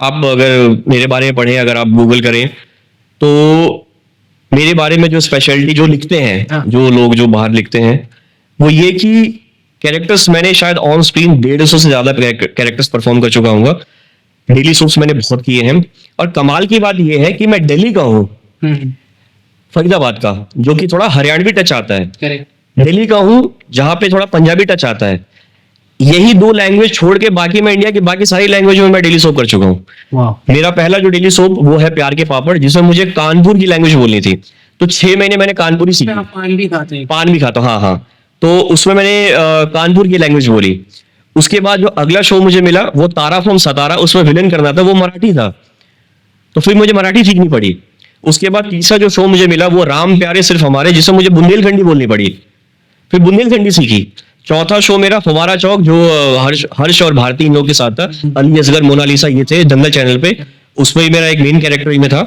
S2: आप अगर मेरे बारे में पढ़ें, अगर आप गूगल करें तो मेरे बारे में जो स्पेशलिटी जो लिखते हैं,
S1: हाँ।
S2: जो लोग जो बाहर लिखते हैं, वो ये कि कैरेक्टर्स मैंने शायद ऑन स्क्रीन 150 से ज्यादा कैरेक्टर्स परफॉर्म कर चुका हूँ। डेली सोप्स मैंने बहुत किए हैं, और कमाल की बात ये है कि मैं दिल्ली का हूँ, फरीदाबाद का, जो कि थोड़ा हरियाणवी टच आता है।
S1: करेक्ट।
S2: दिल्ली का हूँ जहाँ पे थोड़ा पंजाबी टच आता है। यही दो लैंग्वेज छोड़ के बाकी मैं इंडिया की बाकी सारी लैंग्वेज में मैं डेली सोप कर चुका हूँ।
S1: वाह।
S2: मेरा पहला जो डेली सोप वो है प्यार के पापड़, जिसमें मुझे कानपुर की लैंग्वेज बोलनी थी, तो 6 महीने मैंने कानपुरी सीखी।
S1: आप पान भी खाते हैं?
S2: पान भी खाता हूँ, हाँ हाँ। तो उसमें मैंने कानपुर की लैंग्वेज बोली। उसके बाद जो अगला शो मुझे मिला वो तारा फ्रॉम सतारा, उसमें विलन करना था, वो मराठी था, तो फिर मुझे मराठी सीखनी पड़ी। उसके बाद तीसरा जो शो मुझे मिला वो राम प्यारे सिर्फ हमारे, जिसमें मुझे बुंदेलखंडी बोलनी पड़ी, फिर बुंदेलखंडी सीखी। चौथा शो मेरा फवारा चौक, जो हर्ष और भारती इन लोगों के साथ था, अली असगर मोनालिसा ये थे दंगल चैनल पे, उसमें ही मेरा एक मेन कैरेक्टर ही में था,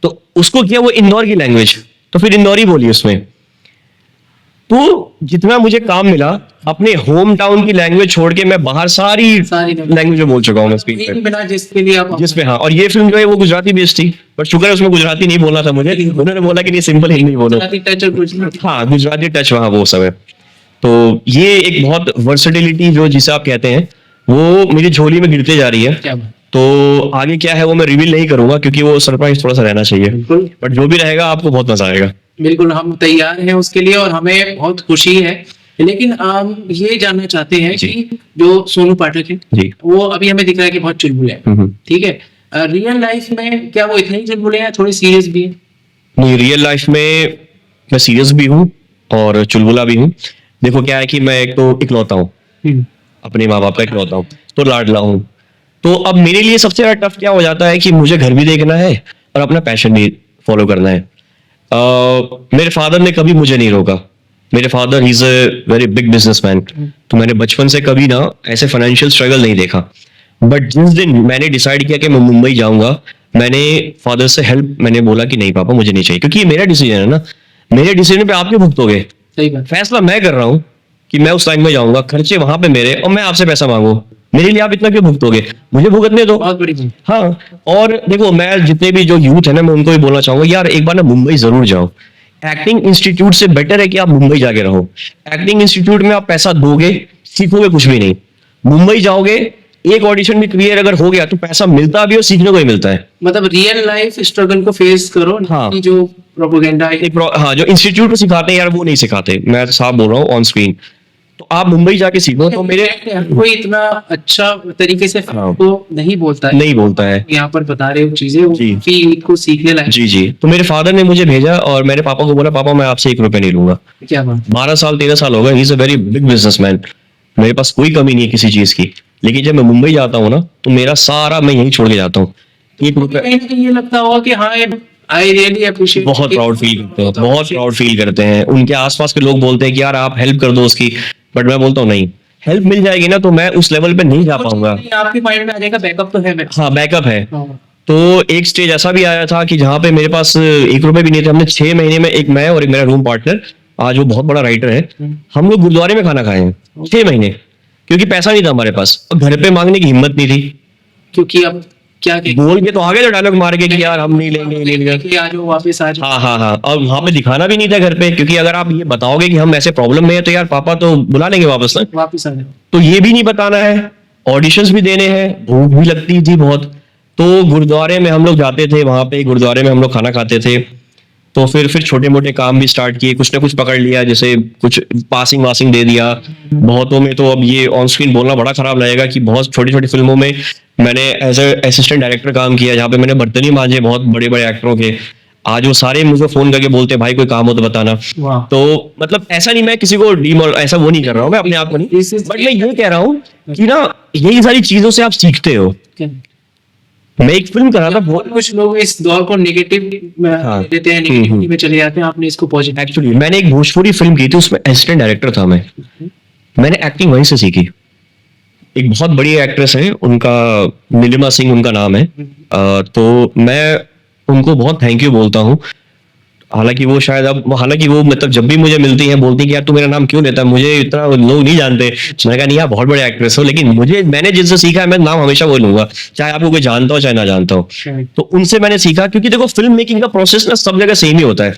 S2: तो उसको किया वो इंदौर की लैंग्वेज, तो फिर इंदौरी बोली उसमें। तो जितना मुझे काम मिला अपने होम टाउन की लैंग्वेज छोड़ के मैं बाहर सारी लैंग्वेज में बोल चुका हूँ मैं स्क्रीन पे,
S1: बिना जिसके लिए आप
S2: जिसमें हाँ। और ये फिल्म जो है वो गुजराती बेस्ड थी, बट शुक्र है उसमें गुजराती नहीं बोलना था मुझे, उन्होंने बोला कि नहीं सिंपल हिंदी बोलो।
S1: गुजराती टच और गुजराती।
S2: हाँ, गुजराती टच वहाँ वो सब है। तो ये एक बहुत वर्सेटिलिटी जो जिसे आप कहते हैं वो मेरी झोली में गिरते जा रही है।
S1: क्या बात।
S2: तो आगे क्या है वो मैं रिवील नहीं करूंगा, क्योंकि वो सरप्राइज थोड़ा सा रहना चाहिए,
S1: बिल्कुल
S2: बट जो भी रहेगा आपको बहुत मजा आएगा।
S1: बिल्कुल, हम तैयार हैं उसके लिए और हमें बहुत खुशी है। लेकिन हम ये जानना चाहते हैं
S2: जी।
S1: कि जो सोनू पाठक है
S2: जी।
S1: वो अभी हमें दिख रहा है कि बहुत चुलबुले हैं,
S2: हम्म।
S1: ठीक है, रियल लाइफ में क्या वो इतने ही चुलबुले हैं, थोड़े सीरियस भी हैं?
S2: नहीं, रियल लाइफ में मैं सीरियस भी हूँ और चुलबुला भी हूँ। देखो क्या है कि मैं एक तो इकलौता हूँ, अपने माँ बाप का इकलौता हूँ, तो लाडला हूँ। तो अब मेरे लिए सबसे ज्यादा टफ क्या हो जाता है कि मुझे घर भी देखना है और अपना पैशन भी फॉलो करना है। मेरे फादर ने कभी मुझे नहीं रोका। मेरे father he is a very big businessman, तो मैंने बचपन से कभी ना ऐसे फाइनेंशियल स्ट्रगल नहीं देखा। बट जिस दिन मैंने डिसाइड किया कि मैं मुंबई जाऊंगा, मैंने फादर से हेल्प, मैंने बोला कि नहीं पापा मुझे नहीं चाहिए, क्योंकि ये मेरा डिसीजन है ना, मेरे डिसीजन पे आप क्यों भुगतोगे?
S1: सही बात।
S2: फैसला मैं कर रहा हूँ कि मैं उस टाइम में जाऊंगा, खर्चे वहां पे मेरे, और मैं आपसे पैसा मांगू, मेरे लिए आप इतना क्यों भुगतोगे? मुझे भुगतने दो।
S1: बहुत बड़ी बात।
S2: हाँ, और देखो मैं जितने भी जो यूथ है ना, मैं उनको भी बोलना चाहूंगा यार एक बार ना मुंबई जरूर जाओ। एक्टिंग इंस्टीट्यूट से बेटर है कि आप मुंबई जाके रहो। एक्टिंग इंस्टीट्यूट में आप पैसा दोगे, सीखोगे कुछ भी नहीं। मुंबई जाओगे, एक ऑडिशन भी क्लियर अगर हो गया तो पैसा मिलता भी और सीखने को ही मिलता है।
S1: मतलब रियल लाइफ स्ट्रगल को फेस करो,
S2: हाँ।
S1: कि जो प्रोपेगेंडा है।
S2: हाँ, जो इंस्टीट्यूट में सिखाते हैं यार वो नहीं सिखाते, मैं साफ बोल रहा हूँ ऑन स्क्रीन। तो आप मुंबई जाके सीखो। तो मेरे
S1: कोई इतना अच्छा तरीके से
S2: हाँ।
S1: को नहीं बोलता है,
S2: नहीं बोलता है।
S1: यहाँ पर बता रहे हो चीजें, वो
S2: जी।
S1: काफी को सीखने लायक।
S2: जी जी, तो मेरे फादर ने मुझे भेजा और मेरे पापा को बोला पापा मैं आपसे 1 रुपए नहीं लूंगा।
S1: क्या बात।
S2: 12 साल 13 साल हो गए, he is a very big businessman, मेरे पास कोई कमी नहीं है किसी चीज की। लेकिन जब मैं मुंबई जाता हूँ ना तो मेरा सारा मैं यहीं छोड़ के जाता हूँ। 1 रुपए
S1: कहीं ना कहीं ये लगता होगा कि हाँ आई रियली अप्रिशिएट।
S2: बहुत प्राउड फील करते हैं, बहुत प्राउड फील करते हैं। उनके आसपास के लोग बोलते हैं कि यार आप हेल्प कर दो उसकी, बट मैं बोलता हूँ नहीं, हेल्प मिल जाएगी ना तो मैं उस लेवल पे नहीं जा पाऊंगा।
S1: आपके माइंड में आ जाएगा बैकअप तो है मेरे।
S2: हाँ, बैकअप है।
S1: हाँ।
S2: तो एक स्टेज ऐसा भी आया था कि जहां पे मेरे पास 1 रुपए भी नहीं थे। हमने 6 महीने में, एक मैं और एक मेरा रूम पार्टनर, आज वो बहुत बड़ा राइटर है, हम लोग गुरुद्वारे में खाना खाए हैं 6 महीने, क्योंकि पैसा नहीं था हमारे पास और घर पे मांगने की हिम्मत नहीं थी।
S1: क्योंकि अब क्या
S2: बोल के तो आगे जो डायलॉग मार के कि यार हम नहीं लेंगे, नहीं लेंगे।
S1: आ जाओ वापस आ जाओ।
S2: हाँ, और वहां पे दिखाना भी नहीं था घर पे, क्योंकि अगर आप ये बताओगे कि हम ऐसे प्रॉब्लम में है तो यार पापा तो बुला लेंगे वापस ना,
S1: वापस आ जाओ।
S2: तो ये भी नहीं बताना है, ऑडिशंस भी देने हैं, भूख भी लगती थी बहुत। तो गुरुद्वारे में हम लोग जाते थे, वहां पे गुरुद्वारे में हम लोग खाना खाते थे। तो फिर छोटे मोटे काम भी स्टार्ट किए, कुछ ना कुछ पकड़ लिया, जैसे कुछ पासिंग वासिंग दे दिया। बहुतों में तो अब ये ऑन स्क्रीन बोलना बड़ा खराब लगेगा कि बहुत छोटी छोटी फिल्मों में मैंने एज असिस्टेंट डायरेक्टर काम किया, जहाँ पे मैंने बर्तन ही मांजे बहुत बड़े बड़े एक्टरों के। आज वो सारे मुझे फोन करके बोलते हैं भाई कोई काम हो तो बताना।
S1: वाह।
S2: तो मतलब ऐसा नहीं, मैं किसी को ऐसा वो नहीं कर रहा हूँ मैं अपने आप को नहीं, बट मैं ये कह रहा हूँ कि ना यही सारी चीजों से आप सीखते हो। मैं एक फिल्म कर रहा था,
S1: बहुत कुछ लोग इस दौर को नेगेटिव
S2: हाँ।
S1: देते हैं, नेगेटिविटी में चले जाते हैं, आपने इसको पॉजिटिव।
S2: एक्चुअली मैंने एक भोजपुरी फिल्म की थी, उसमें असिस्टेंट डायरेक्टर था मैं। मैंने एक्टिंग वहीं से सीखी। एक बहुत बड़ी एक्ट्रेस है, उनका नीलिमा सिंह उनका नाम है। तो मैं उनको बहुत थैंक यू बोलता हूँ। हालांकि वो मतलब जब भी मुझे मिलती हैं बोलती हैं कि यार तू मेरा नाम क्यों लेता है, मुझे इतना लोग नहीं जानते। मैंने कहा नहीं आप बहुत बड़े एक्ट्रेस हो, लेकिन मैंने जिनसे सीखा है मैं नाम हमेशा बोलूंगा, चाहे आपको कोई जानता हो चाहे ना जानता हो। तो उनसे मैंने सीखा, क्योंकि देखो फिल्म मेकिंग का प्रोसेस ना सब जगह सेम ही होता है।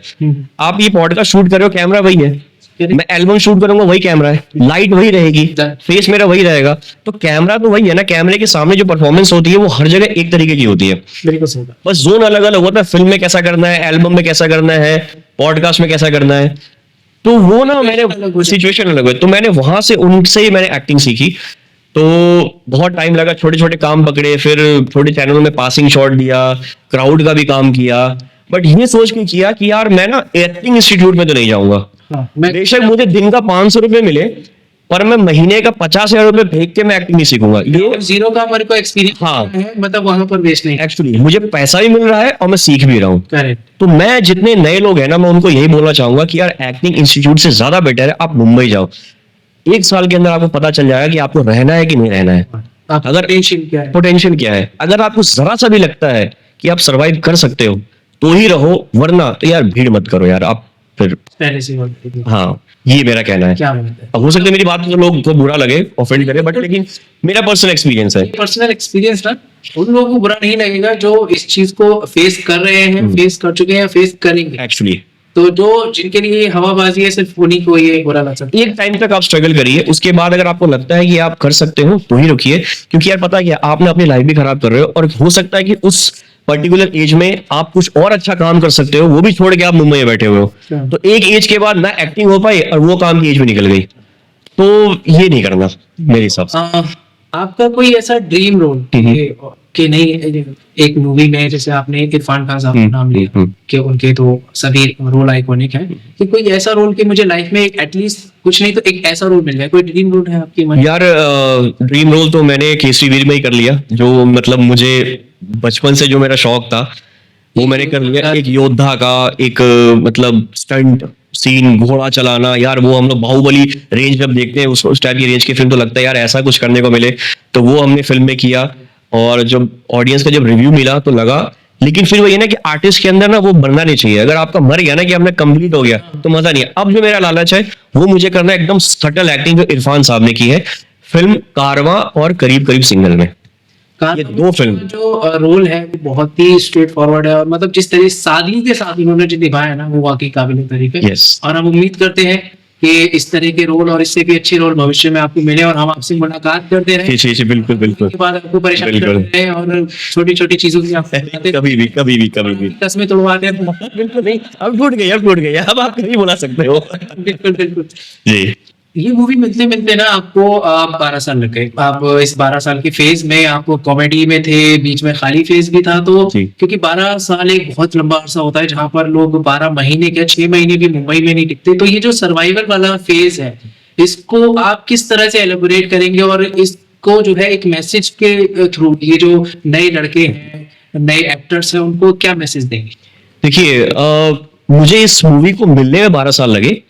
S2: आप ये पॉडकास्ट शूट कर रहे हो, कैमरा वही है, मैं एल्बम शूट करूंगा वही कैमरा है, लाइट वही रहेगी, फेस मेरा वही रहेगा। तो कैमरा तो वही है ना, कैमरे के सामने जो परफॉर्मेंस होती है वो हर जगह एक तरीके की होती है।
S1: बिल्कुल सही बात।
S2: बस जोन अलग अलग होता है, फिल्म में कैसा करना है, एल्बम में कैसा करना है, पॉडकास्ट में कैसा करना है। तो वो ना मैंने सिचुएशन अलग है, तो मैंने वहां से उनसे ही मैंने एक्टिंग सीखी। तो बहुत टाइम लगा, छोटे छोटे काम पकड़े, फिर छोटे चैनलों में पासिंग शॉट दिया, क्राउड का भी काम किया। बट ये सोच के किया कि यार मैं ना एक्टिंग इंस्टीट्यूट में तो नहीं जाऊंगा। बेशक मुझे दिन का 500 रुपए मिले, पर मैं महीने का 50,000 रुपए फेंक के मैं एक्टिंग नहीं सीखूंगा। ये
S1: जीरो का हमारे को एक्सपीरियंस
S2: हाँ।
S1: है, मतलब वहां पर वेस्ट नहीं।
S2: एक्चुअली मुझे पैसा भी मिल रहा है और मैं सीख भी रहा हूँ।
S1: करेक्ट।
S2: तो मैं जितने नए लोग हैं ना, मैं उनको यही बोलना चाहूंगा कि यार एक्टिंग इंस्टीट्यूट से ज्यादा बेटर है आप मुंबई जाओ। 1 साल के अंदर आपको पता चल जाएगा कि आपको रहना है कि नहीं रहना है, अगर पोटेंशियल क्या है। अगर आपको जरा सा भी लगता है कि आप सरवाइव कर सकते हो तो ही रहो, वरना तो यार भीड़ मत करो यार आप फिर।
S1: पहले से ही
S2: हाँ, ये मेरा कहना है।
S1: क्या बात है।
S2: अब हो सकता है मेरी बात तो लोग को बुरा लगे, ऑफेंड करे, बट लेकिन मेरा पर्सनल एक्सपीरियंस है।
S1: पर्सनल एक्सपीरियंस ना उन लोगों को बुरा नहीं लगेगा जो इस चीज को फेस कर रहे हैं, फेस कर चुके हैं, फेस करेंगे।
S2: एक्चुअली
S1: तो जो जिनके लिए हवाबाजी है सिर्फ उन्हीं को ये बुरा लग सकता है।
S2: एक टाइम तक आप स्ट्रगल करिए, उसके बाद अगर आपको लगता है कि आप कर सकते हो तो ही रुकिए। क्योंकि यार पता क्या, आपने अपनी लाइफ भी खराब कर रहे हो, और हो सकता है कि उस पर्टिकुलर एज में आप कुछ और अच्छा काम कर सकते हो, वो भी छोड़ के आप मुंबई में बैठे हुए हो। तो एक एज के बाद ना एक्टिंग हो पाई और वो काम की एज भी निकल गई, तो ये नहीं करना मेरे हिसाब से।
S1: आपका कोई ऐसा ड्रीम रोल कि नहीं, एक मूवी में जैसे आपने इरफान खान साहब का नाम लिया कि उनके तो सभी रोल आइकॉनिक है, कि कोई ऐसा रोल कि मुझे लाइफ में एटलीस्ट कुछ नहीं तो एक ऐसा रोल मिल जाए, कोई ड्रीम रोल है आपके मन?
S2: यार ड्रीम रोल तो मैंने केसरी वीर में ही कर लिया, जो मतलब मुझे बचपन से जो मेरा शौक था वो मैंने कर लिया। एक योद्धा का, एक मतलब स्टंट सीन, घोड़ा चलाना, यार वो हम लोग बाहुबली रेंज जब देखते हैं उस टाइप की रेंज की फिल्म, तो लगता है यार ऐसा कुछ करने को मिले। तो वो हमने फिल्म में किया, और जब ऑडियंस का जब रिव्यू मिला तो लगा। लेकिन फिर वो ये ना कि आर्टिस्ट के अंदर ना वो बनना नहीं चाहिए, अगर आपका मर गया ना कि हमने कंप्लीट हो गया तो मजा नहीं है। अब जो मेरा लालच है वो मुझे करना है एकदम सटल एक्टिंग, जो इरफान साहब ने की है फिल्म कारवां और करीब करीब सिंगल में। ये 2 फिल्म
S1: जो रोल है वो बहुत ही स्ट्रेट फॉरवर्ड है, और मतलब जिस तरह सादगी के साथ इन्होंने जो निभाया है ना वो वाकई काबिल तारीफ है। और हम उम्मीद करते हैं कि इस तरह के रोल और इससे भी अच्छे रोल भविष्य में आपको मिले, और हम आपसे मुलाकात करते रहे।
S2: जी बिल्कुल बिल्कुल।
S1: के बाद आपको परेशान करते रहे और छोटी छोटी चीजों की आप
S2: कभी भी
S1: तस्में तोड़वाते हैं।
S2: बिल्कुल नहीं, अब टूट गई, अब आप नहीं बुला सकते हो।
S1: बिल्कुल
S2: जी।
S1: ये मूवी मिलते मिलते ना आपको 12 साल लग गए। आप इस 12 साल की फेज में आपको कॉमेडी में थे, बीच में खाली फेज भी था, तो क्योंकि 12 साल एक बहुत लंबा अरसा होता है जहां पर लोग 12 महीने क्या 6 महीने भी मुंबई में नहीं टिकते। तो ये जो सर्वाइवल वाला फेज है, इसको आप किस तरह से एलेबोरेट करेंगे, और इसको जो है एक मैसेज के थ्रू ये जो नए लड़के हैं, नए एक्टर्स हैं, उनको क्या मैसेज देंगे?
S2: देखिए, मुझे इस मूवी को मिलने में 12 साल लगे,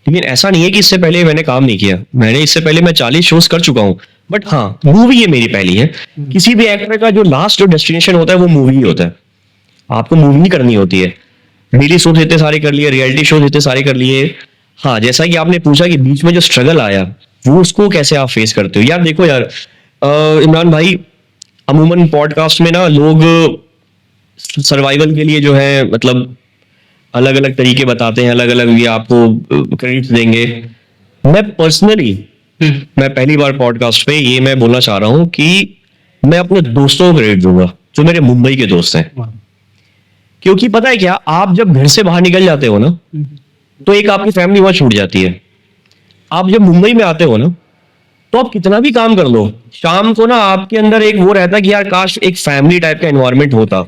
S2: लेकिन ऐसा नहीं है कि इससे पहले मैंने काम नहीं किया। मैंने इससे पहले मैं 40 शोज कर चुका हूँ, बट हाँ मूवी ये मेरी पहली है। किसी भी एक्टर का जो लास्ट जो डेस्टिनेशन होता है वो मूवी ही होता है। आपको मूवी ही करनी होती है। डेली शोज इतने सारे कर लिए, रियलिटी शोज इतने सारे कर लिए, हाँ, जैसा कि आपने पूछा कि बीच में जो स्ट्रगल आया वो उसको कैसे आप फेस करते हो। यार देखो यार, इमरान भाई, अमूमन पॉडकास्ट में ना लोग सर्वाइवल के लिए जो है मतलब अलग अलग तरीके बताते हैं, अलग अलग ये आपको क्रेडिट्स देंगे। मैं पर्सनली मैं पहली बार पॉडकास्ट पे ये मैं बोलना चाह रहा हूँ कि मैं अपने दोस्तों को क्रेडिट दूंगा जो मेरे मुंबई के दोस्त हैं। क्योंकि पता है क्या, आप जब घर से बाहर निकल जाते हो ना तो एक आपकी फैमिली वहां छूट जाती है। आप जब मुंबई में आते हो ना तो आप कितना भी काम कर लो, शाम को ना आपके अंदर एक वो रहता है कि यार काश एक फैमिली टाइप का एनवायरनमेंट होता,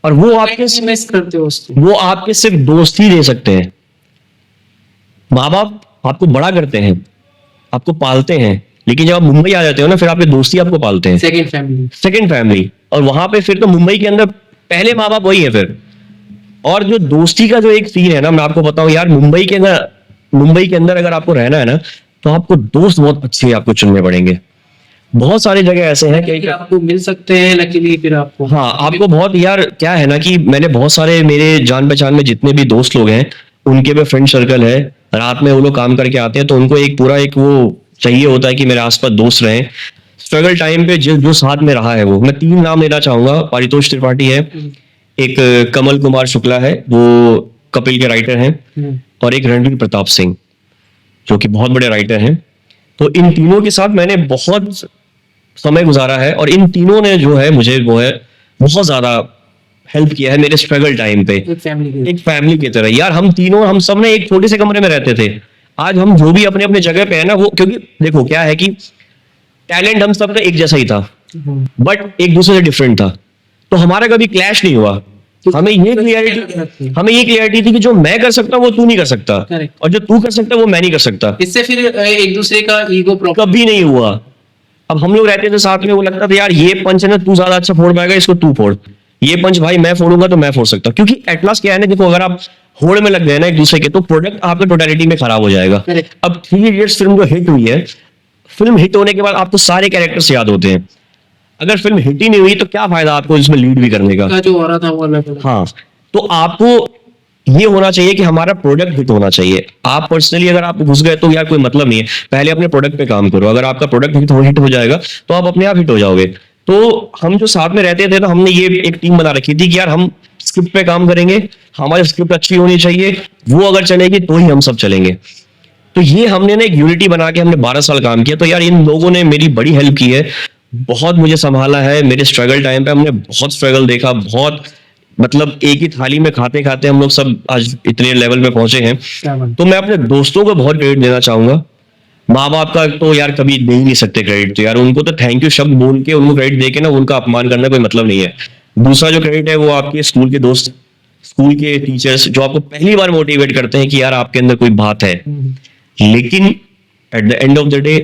S2: और वो आपके
S1: मिस करते हो उसको।
S2: वो आपके सिर्फ दोस्त ही दे सकते हैं। माँ बाप आपको बड़ा करते हैं, आपको पालते हैं, लेकिन जब आप मुंबई आ जाते हो ना फिर आपके दोस्त ही आपको पालते हैं, सेकंड फैमिली। और वहां पे फिर तो मुंबई के अंदर पहले माँ बाप वही है फिर। और जो दोस्ती का जो एक सीन है ना, मैं आपको बताऊं यार, मुंबई के अंदर अगर आपको रहना है ना तो आपको दोस्त बहुत अच्छे आपको चुनने पड़ेंगे। बहुत सारी जगह ऐसे हैं कि
S1: आपको मिल सकते हैं लकीली, फिर आपको
S2: हाँ आपको बहुत, यार क्या है ना कि मैंने बहुत सारे मेरे जान पहचान में जितने भी दोस्त लोग हैं उनके भी फ्रेंड सर्कल है, रात में वो लोग काम करके आते हैं तो उनको एक पूरा एक वो चाहिए होता है कि मेरे आसपास दोस्त रहें। स्ट्रगल टाइम पे जो साथ में रहा है वो, मैं 3 नाम लेना चाहूंगा। पारितोष त्रिपाठी है, एक कमल कुमार शुक्ला है वो कपिल के राइटर हैं, और एक रणवीर प्रताप सिंह जो कि बहुत बड़े राइटर हैं। तो इन तीनों के साथ मैंने बहुत समय गुजारा है और इन तीनों ने जो है मुझे वो है बहुत ज्यादा हेल्प किया है मेरे स्ट्रगल टाइम पे, एक फैमिली की तरह। यार हम सब ने एक छोटे से कमरे में रहते थे। आज हम जो भी अपने अपने जगह पे है ना, वो क्योंकि देखो क्या है कि टैलेंट हम सब का एक जैसा ही था बट एक दूसरे से डिफरेंट था, तो हमारा कभी क्लैश नहीं हुआ। हमें ये क्लियरिटी थी कि जो मैं कर सकता हूँ वो तू नहीं कर सकता, और जो तू कर सकता है वो मैं नहीं कर सकता।
S1: इससे फिर एक दूसरे का ईगो प्रॉब्लम
S2: कभी नहीं हुआ। अब हम लोग रहते थे साथ में, वो लगता था यार ये पंच है ना तू ज्यादा अच्छा फोड़ पाएगा, इसको तू फोड़, ये पंच भाई मैं फोड़ूंगा तो मैं फोड़ सकता हूँ। क्योंकि एटलास क्या है ना, देखो अगर आप होड़ में लग गए ना एक दूसरे के तो प्रोडक्ट आपके टोटलिटी में खराब हो जाएगा। अब 3 इडियट्स फिल्म जो हिट हुई है, फिल्म हिट होने के बाद आपको सारे कैरेक्टर्स याद होते हैं। अगर फिल्म हिट ही नहीं हुई तो क्या फायदा आपको इसमें लीड भी करने का।
S1: जो हो रहा था वो अलग।
S2: हाँ, तो आपको ये होना चाहिए कि हमारा प्रोडक्ट हिट होना चाहिए। आप पर्सनली अगर आप घुस गए तो यार कोई मतलब नहीं है, पहले अपने प्रोडक्ट पे काम करो। अगर आपका प्रोडक्ट हिट हो जाएगा तो आप अपने आप हिट हो जाओगे। तो हम जो साथ में रहते थे तो हमने ये एक टीम बना रखी थी कि यार हम स्क्रिप्ट पे काम करेंगे, हमारी स्क्रिप्ट अच्छी होनी चाहिए, वो अगर चलेगी तो ही हम सब चलेंगे। तो ये हमने ना एक यूनिटी बना के हमने 12 साल काम किया। तो यार इन लोगों ने मेरी बड़ी हेल्प की है, बहुत मुझे संभाला है मेरे स्ट्रगल टाइम पे। हमने बहुत स्ट्रगल देखा, बहुत मतलब एक ही थाली में खाते खाते हम लोग सब आज इतने लेवल पे पहुंचे हैं। तो मैं अपने दोस्तों को बहुत क्रेडिट देना चाहूंगा। माँ बाप का तो यार कभी दे ही नहीं सकते क्रेडिट, तो यार उनको तो थैंक यू शब्द बोल के उनको क्रेडिट दे के ना उनका अपमान करना कोई मतलब नहीं है। दूसरा जो क्रेडिट है वो आपके स्कूल के दोस्त, स्कूल के टीचर्स जो आपको पहली बार मोटिवेट करते हैं कि यार आपके अंदर कोई बात है। लेकिन at the end of the day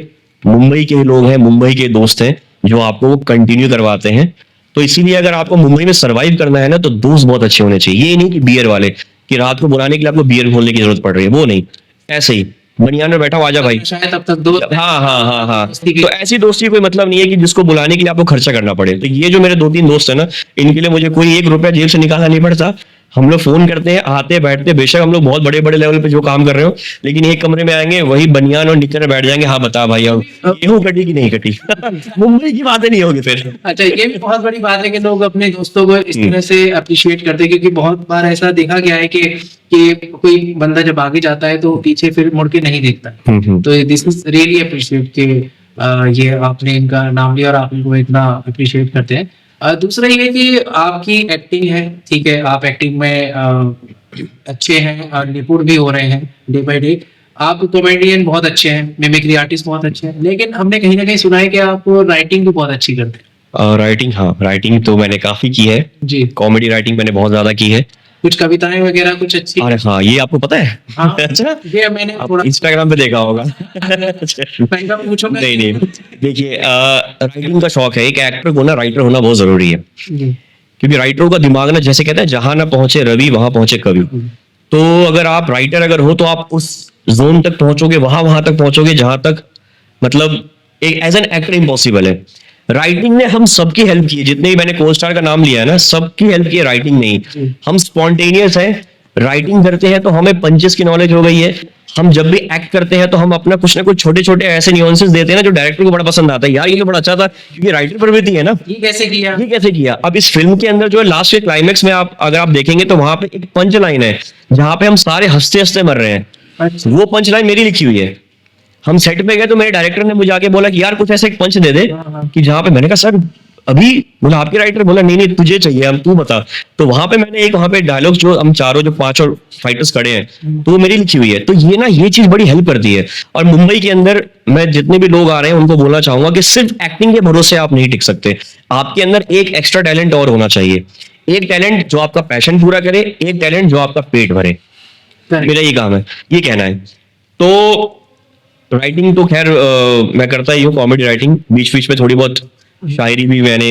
S2: Mumbai के लोग हैं, मुंबई के दोस्त हैं जो आपको वो कंटिन्यू करवाते हैं। तो इसीलिए अगर आपको मुंबई में सरवाइव करना है ना तो दोस्त बहुत अच्छे होने चाहिए। ये नहीं कि बियर वाले कि रात को बुलाने के लिए आपको बियर खोलने की जरूरत पड़ रही है, वो नहीं। ऐसे ही बनियान में बैठा हूं, आजा भाई,
S1: शायद अब तक दोस्त।
S2: हाँ। तो ऐसी दोस्ती कोई मतलब नहीं है कि जिसको बुलाने के लिए आपको खर्चा करना पड़े। तो ये जो मेरे 2-3 दोस्त है ना, इनके लिए मुझे कोई 1 रुपया जेब से निकालना नहीं पड़ता। हम लोग फोन करते हैं, आते बैठते, बेशक हम लोग बहुत बड़े बड़े लेवल पे जो काम कर रहे हो, लेकिन एक कमरे में आएंगे, वही बनियान और निकर में बैठ जाएंगे। हाँ बता भाई अब गेहूं कटी कि नहीं कटी मुंबई की बातें नहीं होगी फिर।
S1: अच्छा, ये भी बहुत बड़ी बात है कि लोग अपने दोस्तों को इस तरह से अप्रिशिएट करते हैं, क्योंकि बहुत बार ऐसा देखा गया है कि कोई बंदा जब आगे जाता है तो पीछे फिर मुड़ के नहीं देखता। तो दिस इज रियली अप्रिशिएट कि ये आपने इनका नाम लिया और आप इनको इतना अप्रिशिएट करते हैं। दूसरा ये कि आपकी एक्टिंग है, ठीक है, आप एक्टिंग में अच्छे हैं और निपुण भी हो रहे हैं डे बाय डे। आप कॉमेडियन बहुत अच्छे हैं, मिमिक्री आर्टिस्ट बहुत अच्छे हैं, लेकिन हमने कहीं ना कहीं सुना है कि आप राइटिंग भी बहुत अच्छी करते हैं।
S2: राइटिंग, हाँ राइटिंग तो मैंने काफी की है
S1: जी।
S2: कॉमेडी राइटिंग मैंने बहुत ज्यादा की है।
S1: कुछ कविताएं वगैरह कुछ अच्छी?
S2: अरे हाँ, ये आपको पता है?
S1: हाँ,
S2: अच्छा,
S1: ये मैंने थोड़ा
S2: इंस्टाग्राम पे देखा होगा।
S1: पूछोगे?
S2: नहीं, देखिए राइटिंग का शौक है। एक एक्टर को ना राइटर होना बहुत जरूरी है, क्योंकि राइटरों का दिमाग ना, जैसे कहते हैं जहां ना पहुंचे रवि वहां पहुंचे कवि। तो अगर आप राइटर अगर हो तो आप उस जोन तक पहुंचोगे, वहां तक पहुंचोगे जहां तक मतलब एक एज एन एक्टर इम्पॉसिबल है। राइटिंग ने हम सबकी हेल्प की है, जितने भी मैंने को स्टार का नाम लिया है ना, सबकी हेल्प की है राइटिंग नहीं। हम स्पॉन्टेनियस हैं, राइटिंग करते हैं तो हमें पंचेस की नॉलेज हो गई है, हम जब भी एक्ट करते हैं तो हम अपना कुछ ना कुछ छोटे छोटे ऐसे न्यूएंसेस देते हैं ना जो डायरेक्टर को बड़ा पसंद आता है, यार ये तो बड़ा अच्छा था, क्योंकि राइटर प्रवृत्ति है ना।
S1: ये कैसे किया?
S2: ये कैसे किया? अब इस फिल्म के अंदर जो है लास्ट के क्लाइमेक्स में आप अगर आप देखेंगे तो वहां पे एक पंच लाइन है जहां पे हम सारे हंसते हंसते मर रहे हैं,
S1: अच्छा।
S2: वो पंच लाइन मेरी लिखी हुई है। हम सेट पे गए तो मेरे डायरेक्टर ने मुझे आके बोला कि यार कुछ ऐसा एक पंच दे दे कि जहां पे, मैंने कहा सर अभी, बोला आपके राइटर, बोला नहीं नहीं तुझे चाहिए, हम तू बता। तो वहां पे मैंने एक वहां पे डायलॉग जो हम चारों जो 5 और फाइटर्स खड़े हैं तो वो मेरी लिखी हुई है। तो ये ना ये चीज बड़ी हेल्प करती है। और मुंबई के अंदर मैं जितने भी लोग आ रहे हैं उनको बोलना चाहूंगा कि सिर्फ एक्टिंग के भरोसे आप नहीं टिक सकते, आपके अंदर एक एक्स्ट्रा टैलेंट और होना चाहिए। एक टैलेंट जो आपका पैशन पूरा करे, एक टैलेंट जो आपका पेट भरे। मेरा ये काम है, ये कहना है। तो राइटिंग तो खैर मैं करता ही हूँ, कॉमेडी राइटिंग, बीच बीच में थोड़ी बहुत शायरी भी मैंने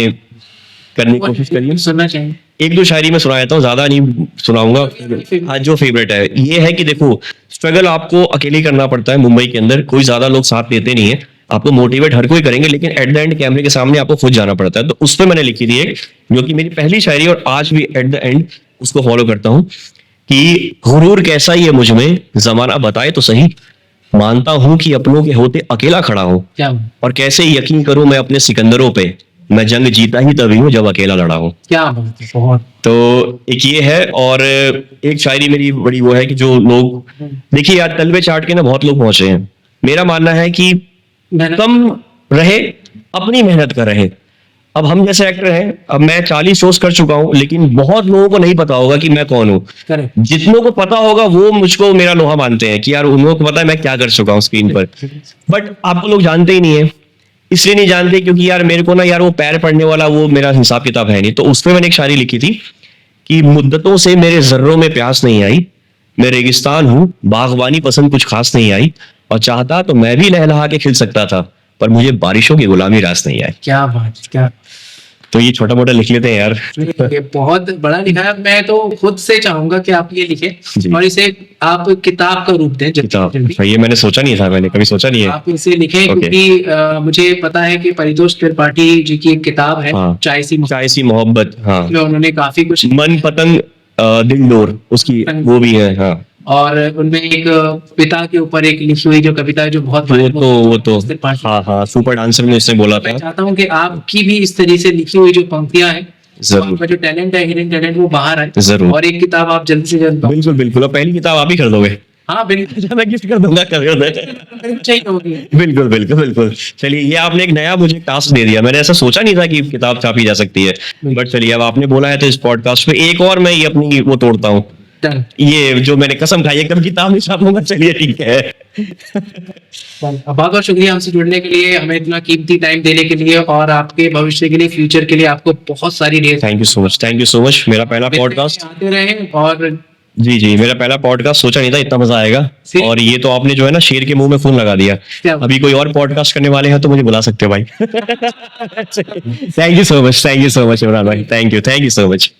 S2: करने की कोशिश करी है।
S1: सुनना चाहिए।
S2: 1-2 शायरी में सुना देता हूँ, ज्यादा नहीं सुनाऊंगा। हाँ, जो फेवरेट है ये है कि देखो, स्ट्रगल आपको अकेले करना पड़ता है मुंबई के अंदर, कोई ज्यादा लोग साथ देते नहीं है। आपको मोटिवेट हर कोई करेंगे, लेकिन एट द एंड कैमरे के सामने आपको खुद जाना पड़ता है। तो उस पर मैंने लिखी थी एक, जो कि मेरी पहली शायरी, और आज भी एट द एंड उसको फॉलो करता हूँ कि गुरूर कैसा ही है मुझ में, जमाना बताए तो सही, मानता हूं कि अपनों के होते अकेला खड़ा हूं,
S1: क्या
S2: और कैसे यकीन करूं मैं अपने सिकंदरों पे, मैं जंग जीता ही तभी हूं जब अकेला लड़ा हूं।
S1: क्या बात है, बहुत।
S2: तो एक ये है, और एक शायरी मेरी बड़ी वो है कि जो लोग, देखिए यार तलवे चाट के ना बहुत लोग पहुंचे हैं, मेरा मानना है कि कम रहे, अपनी मेहनत कर रहे। अब हम जैसे एक्टर हैं, अब मैं 40 शोज कर चुका हूं, लेकिन बहुत लोगों को नहीं पता होगा कि मैं कौन हूं।
S1: करेक्ट।
S2: जितनों को पता होगा वो मुझको मेरा लोहा मानते हैं कि यार उन लोगों को पता है मैं क्या कर चुका हूँ स्क्रीन पर, बट आपको लोग जानते ही नहीं है। इसलिए नहीं जानते क्योंकि यार मेरे को ना यार वो पैर पड़ने वाला वो मेरा हिसाब किताब है नहीं। तो उसमें मैंने एक शायरी लिखी थी कि मुद्दतों से मेरे जर्रों में प्यास नहीं आई, मैं रेगिस्तान हूँ, बागवानी पसंद कुछ खास नहीं आई, और चाहता तो मैं भी लहलहा के खिल सकता था, पर मुझे बारिशों की गुलामी रास नहीं आई।
S1: क्या बात, क्या।
S2: तो ये छोटा मोटा लिख लेते हैं यार।
S1: ये बहुत बड़ा लिखा है। मैं तो खुद से चाहूंगा कि आप ये लिखे
S2: जी।
S1: और इसे आप किताब का रूप दें
S2: किताब,
S1: जल्दी।
S2: ये मैंने सोचा नहीं था, मैंने कभी सोचा नहीं है।
S1: आप इसे लिखें
S2: Okay.
S1: क्योंकि मुझे पता है कि परितोष त्रिपाठी जी की एक किताब है,
S2: हाँ।
S1: चाय सी मोहब्बत,
S2: चाय सी मोहब्बत, हाँ,
S1: में उन्होंने काफी कुछ,
S2: मन पतंग दिल डोर, उसकी वो भी है, हाँ।
S1: और उनमें एक पिता के ऊपर एक लिखी हुई जो कविता है जो बहुत
S2: वो तो
S1: त्रिपाठी।
S2: हाँ हाँ, सुपर डांसर में उसने बोला
S1: मैं
S2: था।
S1: चाहता हूँ कि आपकी भी इस तरह से लिखी हुई जो पंक्तियां हैं,
S2: जरूर।
S1: आपका जो टैलेंट है, हिडन टैलेंट, वो बाहर आए।
S2: जरूर।
S1: और एक किताब आप जल्द से जल्द,
S2: बिल्कुल बिल्कुल, और पहली किताब आप ही कर दोगे।
S1: हाँ बिल्कुल,
S2: मैं गिफ्ट कर दूंगा, कर दो।
S1: चाहिए होगी।
S2: बिल्कुल बिल्कुल बिल्कुल। चलिए, ये आपने एक नया मुझे टास्क दे दिया, मैंने ऐसा सोचा नहीं था कि किताब छापी जा सकती है, बट चलिए अब आपने बोला है तो इस पॉडकास्ट पे एक और मैं ये अपनी वो तोड़ता हूँ,
S1: Done.
S2: ये जो मैंने कसम खाई है कभी किताब नहीं छापूंगा। चलिए ठीक है।
S1: बहुत बहुत शुक्रिया हमसे जुड़ने के लिए, हमें इतना कीमती टाइम देने के लिए, और आपके भविष्य के लिए, फ्यूचर के लिए आपको बहुत सारी रेस।
S2: Thank you so much, thank you so much. मेरा पहला पॉडकास्ट,
S1: आते रहे, और
S2: जी जी, मेरा पहला पॉडकास्ट, सोचा नहीं था इतना मजा आएगा। और ये तो आपने जो है ना शेर के मुंह में खून लगा दिया।
S1: क्या?
S2: अभी कोई और पॉडकास्ट करने वाले हैं तो मुझे बुला सकते हो भाई। Thank you so much, thank you so much Imran भाई, थैंक यू सो मच।